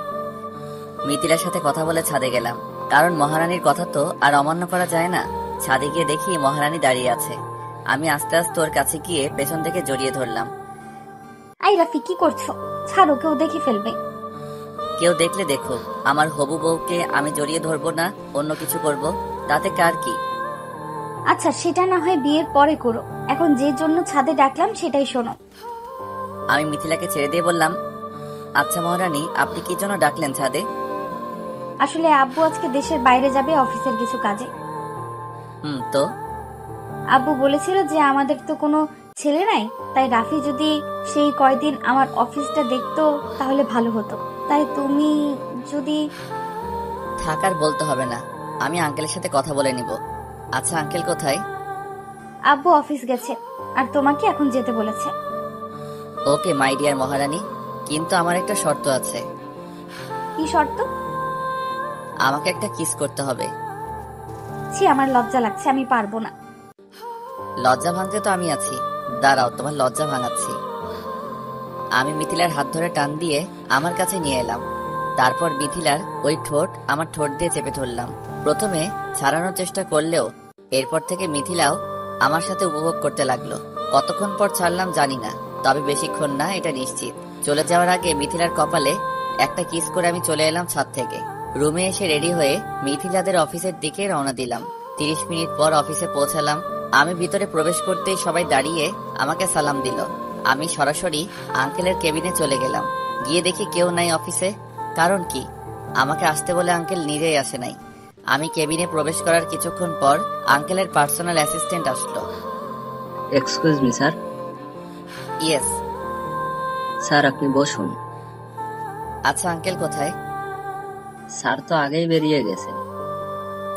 মিথিলার সাথে কথা বলে ছাদে গেলাম, কারণ মহারানীর কথা তো আর অমান্য করা যায় না। ছাদে গিয়ে দেখি মহারানী দাঁড়িয়ে আছে। আমি আস্তে আস্তে ওর কাছে গিয়ে পেছন থেকে জড়িয়ে ধরলাম। আই রাফি, কি করছো? ছাড়ো, কেউ দেখে ফেলবে। কেউ দেখলে দেখুক, আমার হবু বউকে আমি জড়িয়ে ধরবো না, অন্য কিছু করব, তাতে কার কি? আচ্ছা সেটা না হয় বিয়ের পরে করো, এখন যে জন্য ছাদে ডাকলাম সেটাই শোনো। আমি মিথিলাকে ছেড়ে দিয়ে বললাম, আচ্ছা মহারানী, আপনি কি জন্য ডাকলেন ছাদে? আসলে আব্বু আজকে দেশের বাইরে যাবে অফিসের কিছু কাজে। তো আব্বু বলেছিল যে আমাদের তো কোনো ছেলে নাই, তাই রাফি যদি সেই কয়দিন আমার অফিসটা দেখতো তাহলে ভালো হতো। তাই তুমি যদি। থাকার বলতে হবে না, আমি আঙ্কেলের সাথে কথা বলে নিব। আচ্ছা আঙ্কেল কোথায়? আব্বু অফিস গেছে, আর তোমাকে এখন যেতে বলেছে। ওকে মাই ডিয়ার মহারানী, কিন্তু আমার একটা শর্ত আছে। কি শর্ত? আমাকে একটা কিস করতে হবে। ছি, আমার লজ্জা লাগছে, আমি পারবো না। লজ্জা ভাঙতে তো আমি আছি, দাঁড়াও তোমার লজ্জা ভাঙাচ্ছি। আমি মিথিলার হাত ধরে টান দিয়ে আমার কাছে নিয়ে এলাম। তারপর মিথিলার ওই ঠোঁট আমার ঠোঁট দিয়ে চেপে ধরলাম। প্রথমে ছাড়ানোর চেষ্টা করলেও এরপর থেকে মিথিলাও আমার সাথে উপভোগ করতে লাগলো। কতক্ষণ পর ছাড়লাম জানি না, তবে বেশিক্ষণ না এটা নিশ্চিত। চলে যাওয়ার আগে মিথিলার কপালে একটা কিস করে আমি চলে এলাম ছাদ থেকে। রুমে এসে রেডি হয়ে মিথিলাদের অফিসের দিকে রওনা দিলাম। 30 মিনিট পর অফিসে পৌঁছালাম। আমি ভিতরে প্রবেশ করতেই সবাই দাঁড়িয়ে আমাকে সালাম দিল। আমি সরাসরি আঙ্কেলের কেবিনে চলে গেলাম। গিয়ে দেখি কেউ নাই অফিসে। কারণ কি? আমাকে আসতে বলে আঙ্কেল নিজেই আসে নাই। আমি কেবিনে প্রবেশ করার কিছুক্ষণ পর আঙ্কেলের পার্সোনাল অ্যাসিস্ট্যান্ট আসলো। Excuse me sir. Yes. Sir আপনি বসুন। আচ্ছা আঙ্কেল কোথায়? স্যার তো আগেই বেরিয়ে গেছে।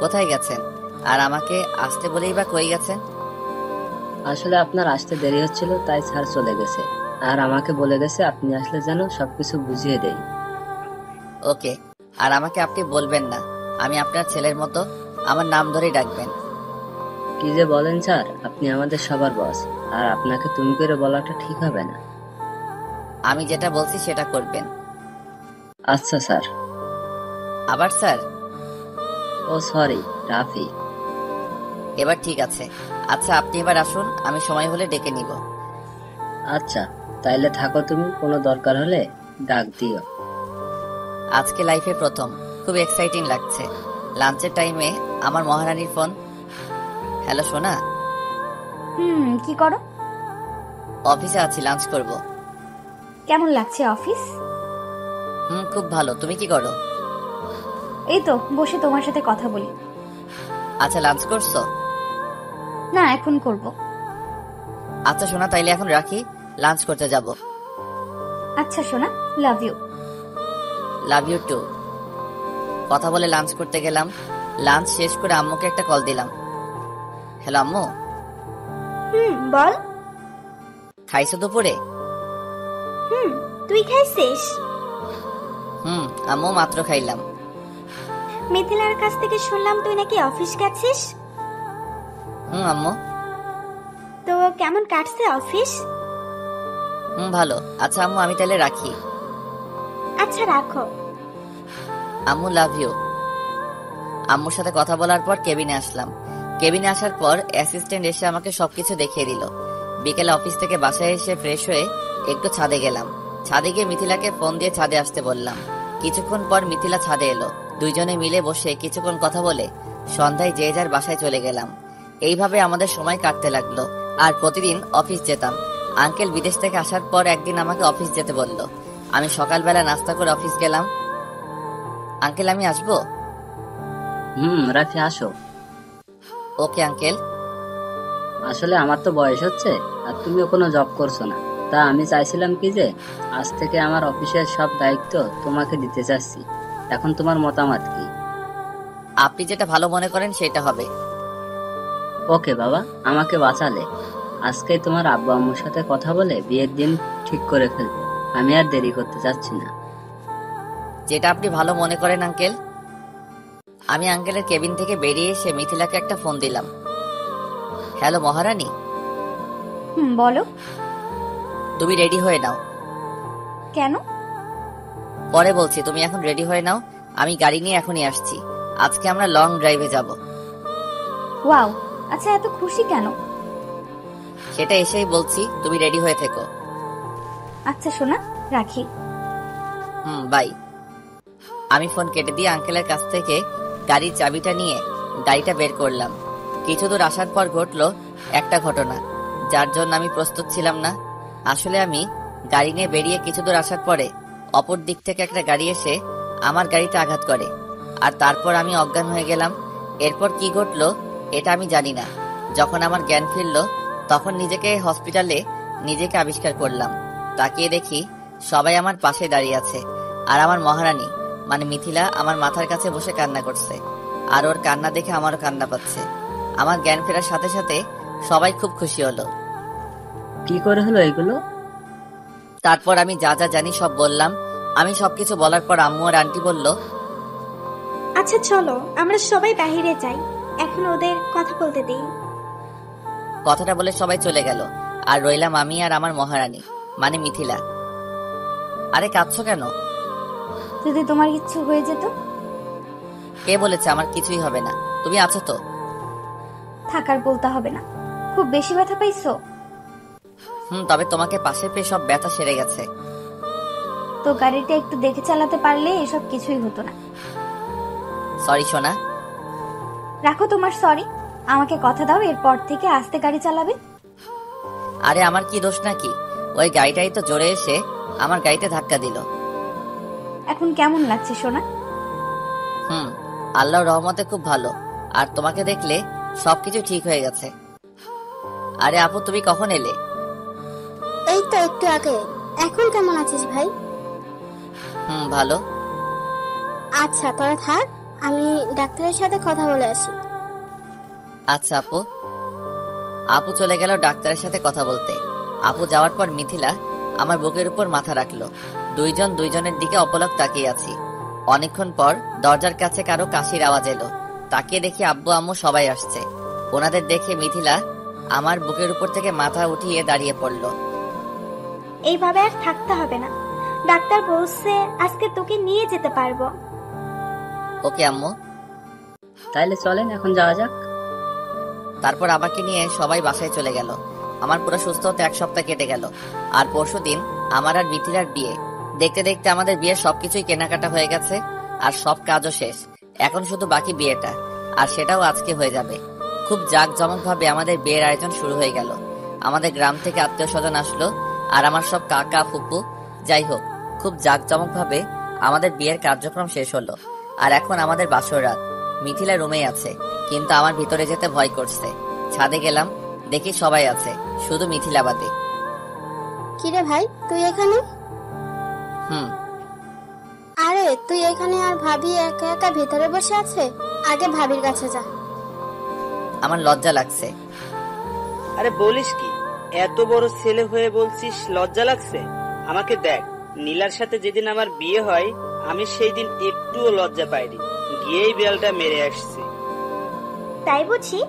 কোথায় গেছেন? আর আমাকে আসতে বলেই বা কই গেছেন? আসলে আপনার আসতে দেরি হচ্ছিল, তাই স্যার চলে গেছে। আর আমাকে বলে গেছে আপনি আসলে যেন সবকিছু বুঝিয়ে দেই। ওকে। আর আমাকে আপনি বলবেন না, আমি আপনার ছেলের মতো, আমার নাম ধরেই ডাকবেন। কি যে বলেন স্যার, আপনি আমাদের সবার বস, আর আপনাকে তুমি করে বলাটা ঠিক হবে না। আমি যেটা বলছি সেটা করবেন। আচ্ছা স্যার। আবার স্যার? ও সরি, রাফি। এবার ঠিক আছে। আচ্ছা আপনি এবার আসুন, আমি সময় হলে ডেকে নিব। আচ্ছা তাইলে থাকো তুমি, কোনো দরকার হলে ডাক দিও। আজকে লাইফে প্রথম, খুব এক্সাইটিং লাগছে। লাঞ্চের টাইমে আমার মহারানীর ফোন। হ্যালো সোনা। কি করো? অফিসে আছি, লাঞ্চ করব। কেমন লাগছে অফিস? খুব ভালো। তুমি কি করো? এই তো বসে তোমার সাথে কথা বলি। আচ্ছা লাঞ্চ করছো? না, এখন করব। আচ্ছা সোনা, তাইলে এখন রাখি, লাঞ্চ করতে যাব। আচ্ছা সোনা, love you. Love you too. কথা বলে লাঞ্চ করতে গেলাম। লাঞ্চ শেষ করে আম্মুকে একটা কল দিলাম। হ্যালো আম্মু। বল। খাইছো দুপুরে? তুই খাইছিস? আম্মু মাত্র খাইলাম। মিথিলার কাছ থেকে শুনলাম তুই নাকি অফিস গেছিস। আম্মু। তো কেমন কাটছে অফিস? ভালো। আচ্ছা আম্মু, আমি তাহলে রাখি। আচ্ছা রাখো। আম্মু লাভ ইউ। আম্মুর সাথে কথা বলার পর কেবিনে আসলাম। কেবিনে আসার পর অ্যাসিস্ট্যান্ট এসে আমাকে সবকিছু দেখিয়ে দিল। বিকেলে অফিস থেকে বাসায় এসে ফ্রেশ হয়ে একটু ছাদে গেলাম। ছাদে গিয়ে মিথিলাকে ফোন দিয়ে ছাদে আসতে বললাম। কিছুক্ষণ পর মিথিলা ছাদে এলো। দুইজনে মিলে বসে কিছুক্ষণ কথা বলে সন্ধ্যায় যে যার বাসায় চলে গেলাম। এইভাবে আমাদের সময় কাটতে লাগলো। আর প্রতিদিন অফিস যেতাম। আঙ্কেল বিদেশ থেকে আসার পর একদিন আমাকে অফিস যেতে বলল। আমি সকালবেলা নাস্তা করে অফিস গেলাম। আঙ্কেল আমি আসবো? রাফি আসো। Okay uncle. আসলে আমার তো বয়স হচ্ছে, আর তুমিও কোনো জব করছো না। তা আমি চাইছিলাম কি যে আজ থেকে আমার অফিসের সব দায়িত্ব তোমাকে দিতে চাচ্ছি। এখন তোমার মতামত কি? আপনি যেটা ভালো মনে করেন সেটা হবে। ওকে বাবা, আমাকে বাঁচালে। আজকে তোমার আব্বু আম্মুর সাথে কথা বলে বিয়ের দিন ঠিক করে ফেলবো। আমি আর দেরি করতে চাচ্ছি না। যেটা আপনি ভালো মনে করেন আঙ্কেল। আমি আঙ্কেলের কেবিন থেকে বেরিয়ে এসে মিথিলাকে একটা ফোন দিলাম। হ্যালো মহারানী। বলো। তুমি রেডি হয়ে নাও। কেন? পরে বলছি, তুমি এখন রেডি হয়ে নাও। আমি গাড়ি নিয়ে এখনই আসছি। আজকে আমরা লং ড্রাইভে যাব। ওয়াও, আচ্ছা এত খুশি কেন? সেটা এসেই বলছি, তুমি রেডি হয়ে থেকো। আচ্ছা সোনা, রাখি। বাই। আমি ফোন কেটে দিয়ে আঙ্কেলের কাছ থেকে গাড়ির চাবিটা নিয়ে গাড়িটা বের করলাম। কিছু দূর আসার পর ঘটলো একটা ঘটনা, যার জন্য আমি প্রস্তুত ছিলাম না। আসলে আমি গাড়ি নিয়ে বেরিয়ে কিছু দূর আসার পরে অপর দিক থেকে একটা গাড়ি এসে আমার গাড়িতে আঘাত করে, আর তারপর আমি অজ্ঞান হয়ে গেলাম। এরপর কি ঘটলো এটা আমি জানি না। যখন আমার জ্ঞান ফিরল তখন নিজেকে হসপিটালে নিজেকে আবিষ্কার করলাম। তাকিয়ে দেখি সবাই আমার পাশে দাঁড়িয়ে আছে, আর আমার মহারানী মানে মিথিলা আমার মাথার কাছে বসে কান্না করছে। আর ওর কান্না দেখে আমারও কান্না পাচ্ছে। আমার জ্ঞান ফেরার সাথে সাথে সবাই খুব খুশি হলো। কি করে হলো এগুলো? তারপর আমি যা যা জানি সব বললাম। আমি সবকিছু বলার পর আম্মু আর আন্টি বলল, আচ্ছা চলো আমরা সবাই বাইরে যাই, এখন ওদের কথা বলতে দিই। কথাটা বলে সবাই চলে গেল, আর রইলাম আমি আর আমার মহারানী মানে মিথিলা। আরে কাঁদছো কেন? যদি তোমার কিছু হয়ে যেত? কে বলেছে আমার কিছুই হবে না? তুমি আছো তো? থাকার বলতে হবে না। খুব বেশি ব্যথা পাইছো? তবে তোমাকে পাশে পেয়ে সব ব্যথা সেরে গেছে। তো গাড়িটা একটু দেখে চালাতে পারলে এসব কিছুই হতো না। সরি সোনা। রাখো তোমার সরি, আমাকে কথা দাও এরপর থেকে আস্তে গাড়ি চালাবে। আরে আমার কি দোষ নাকি? ওই গাড়িটাই তো জোরে এসে আমার গাড়িতে ধাক্কা দিল। এখন কেমন লাগছে সোনা? আল্লাহর রহমতে খুব ভালো। আর তোমাকে দেখলে সবকিছু ঠিক হয়ে গেছে। আরে আপু, তুমি কখন এলে? এই তো একটু আগে। এখন কেমন আছিস ভাই? ভালো। আচ্ছা তোরা থাক, আমি ডাক্তারের সাথে কথা বলে আসি। আচ্ছা আপু। আপু চলে গেল ডাক্তারের সাথে কথা বলতে। আপু যাওয়ার পর মিথিলা আমার বুকের উপর মাথা রাখলো। দুইজন দুইজনের দিকে অপলক তাকিয়ে আছি। অনেকক্ষণ পর দরজার কাছে কারো কাশির আওয়াজ এলো। তাকিয়ে দেখি আব্বু আম্মু সবাই আসছে। ওনাদের দেখে মিথিলা আমার বুকের উপর থেকে মাথা উঠিয়ে দাঁড়িয়ে পড়ল। এইভাবে আর থাকতে হবে না, ডাক্তার বলছে আজকে তোকে নিয়ে যেতে পারবো। ওকে আম্মু। তাইলে চলেন এখন যাওয়া যাক। তারপর আমাকে নিয়ে সবাই বাসায় চলে গেল। আমার পুরো সুস্থ হতে 1 সপ্তাহ কেটে গেল। আর পরশুদিন আমার আর মিথিলার বিয়ে। দেখতে দেখতে আমাদের বিয়ের সবকিছুই কেনাকাটা হয়ে গেছে, আর সব কাজও শেষ। এখন শুধু বাকি বিয়েটা, আর সেটাও আজকে হয়ে যাবে। খুব জাঁকজমক ভাবে আমাদের বিয়ের আয়োজন শুরু হয়ে গেল। আমাদের গ্রাম থেকে আত্মীয় স্বজন আসলো, আর আমার সব কাকা ফুপু। যাই হোক, খুব জাঁকজমক ভাবে আমাদের বিয়ের কার্যক্রম শেষ হলো। আর এখন আমাদের বাসর রাত। মিথিলা রুমেই আছে, কিন্তু আমার ভিতরে যেতে ভয় করছে। ছাদে গেলাম, দেখি সবাই আছে, শুধু মিথিলা বাদে। কিরে ভাই, তুই এখানে? হুম। আরে তুই এখানে আর ভাবি একা একা ভেতরে বসে আছে? আগে ভাবির কাছে যা। আমার লজ্জা লাগছে। আরে বলিস কি, এত বড় ছেলে হয়ে বলছিস লজ্জা লাগছে? আমাকে দেখ, নীলার সাথে যেদিন আমার বিয়ে হয় আমি সেই দিন একটুও লজ্জা পাইনি, গিয়েই বেলটা মেরে আসছি। তাই বুঝি?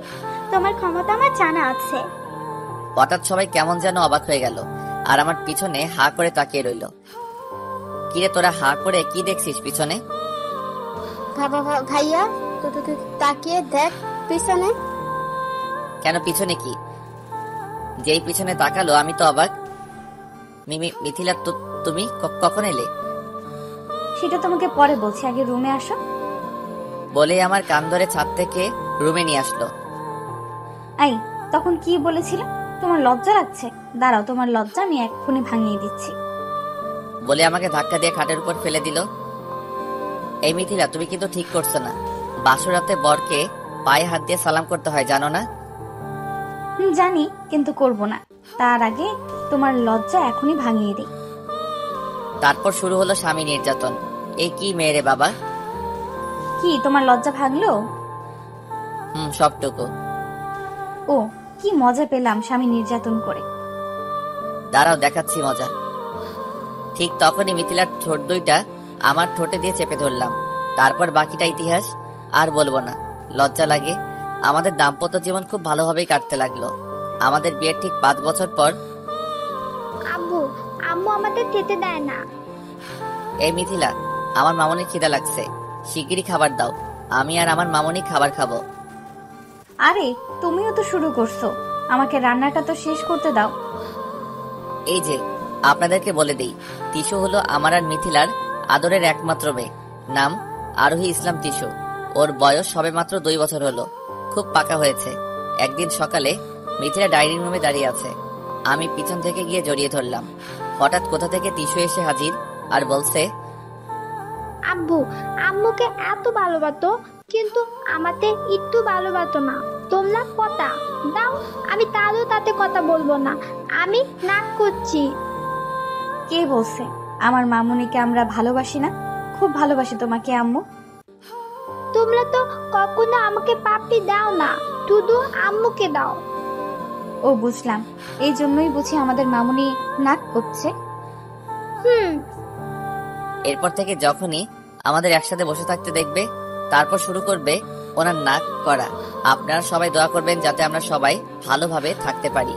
তোমার ক্ষমতা আমার জানা আছে। হঠাৎ সবাই কেমন যেন অবাক হয়ে গেল, আর আমার পিছনে হা করে তাকিয়ে রইল। কিরে তোরা হা করে কি দেখছিস পিছনে? ভাইয়া তুই তাকিয়ে দেখ পিছনে। কেন, পিছনে কি? যেই পিছনে তাকালো আমি তো অবাক। মিথিলা, তুমি কখন এলে? সেটা তোমাকে পরে বলছি, আগে রুমে আসো। বলে আমার কান ধরে ছাদ থেকে রুমে নিয়ে আসলো। এই, তখন কি বলেছিলে? তোমার লজ্জা লাগছে? দাঁড়াও, তোমার লজ্জা আমি এক্ষুনি ভাঙিয়ে দিচ্ছি। বলে আমাকে ধাক্কা দিয়ে খাটের উপর ফেলে দিল। এই মিথিলা, তুমি কিন্তু ঠিক করছো না। বাসরাতে বরকে পায়ে হাত দিয়ে সালাম করতে হয়, জানো না? জানি, কিন্তু করব না। তার আগে তোমার লজ্জা এখনই ভাঙিয়ে দিই। তারপর শুরু হলো স্বামী নির্যাতন। এ কি মেয়ে রে বাবা! কি তোমার লজ্জা ভাঙলো? সবটুকু। ও, কি মজা পেলাম স্বামী নির্যাতন করে। দাঁড়াও, দেখাচ্ছি মজা। ঠিক তখনই মিথিলার ঠোঁট দুইটা আমার ঠোঁটে দিয়ে চেপে ধরলাম। তারপর বাকিটা ইতিহাস, আর বলবো না, লজ্জা লাগে। আমাদের দাম্পত্য জীবন খুব ভালোভাবেই কাটতে লাগলো। আমাদের বিয়ের ঠিক 5 বছর পর। আম্মু আমাদের খেতে দেয় না। এই মিথিলা, আমার মামনির খিদা লাগছে, শিগগিরই খাবার দাও। আমি আর আমার মামনি খাবার খাবো। আরে তুমিও তো শুরু করছো, আমাকে রান্নাটা তো শেষ করতে দাও। এই যে, আপনাদেরকে বলে দেই, তিশু হলো আমার আর মিথিলার আদরের একমাত্র মেয়ে। নাম আরোহী ইসলাম তিশু। ওর বয়স সবে মাত্র 2 বছর হলো, খুব পাকা হয়েছে। একদিন সকালে মিথিলা ডাইনিং রুমে দাঁড়িয়ে আছে। আমি পিছন থেকে গিয়ে জড়িয়ে ধরলাম। হঠাৎ কোথা থেকে তিশু এসে হাজির আর বলছে, আম্মুকে এত ভালোবাসতো, কিন্তু আমাকে একটু ভালোবাসতো না। তোমরা কথা দাও, আমি তাতে কথা বলবো না, আমি নাক করছি। কে বলছে আমার মামুনিকে আমরা ভালোবাসি না? খুব ভালোবাসি তোমাকে আম্মু। তোমরা তো কখনো আমাকে পাপ্পি দাও না, শুধু আম্মুকে দাও। ও বুঝলাম, এই জন্যই বুঝি আমাদের মামুনি নাক করছে। এরপর থেকে যখনই আমাদের একসাথে বসে থাকতে দেখবে, তারপর শুরু করবে ওনার নাক করা। আপনারা সবাই দোয়া করবেন যাতে আমরা সবাই ভালোভাবে থাকতে পারি।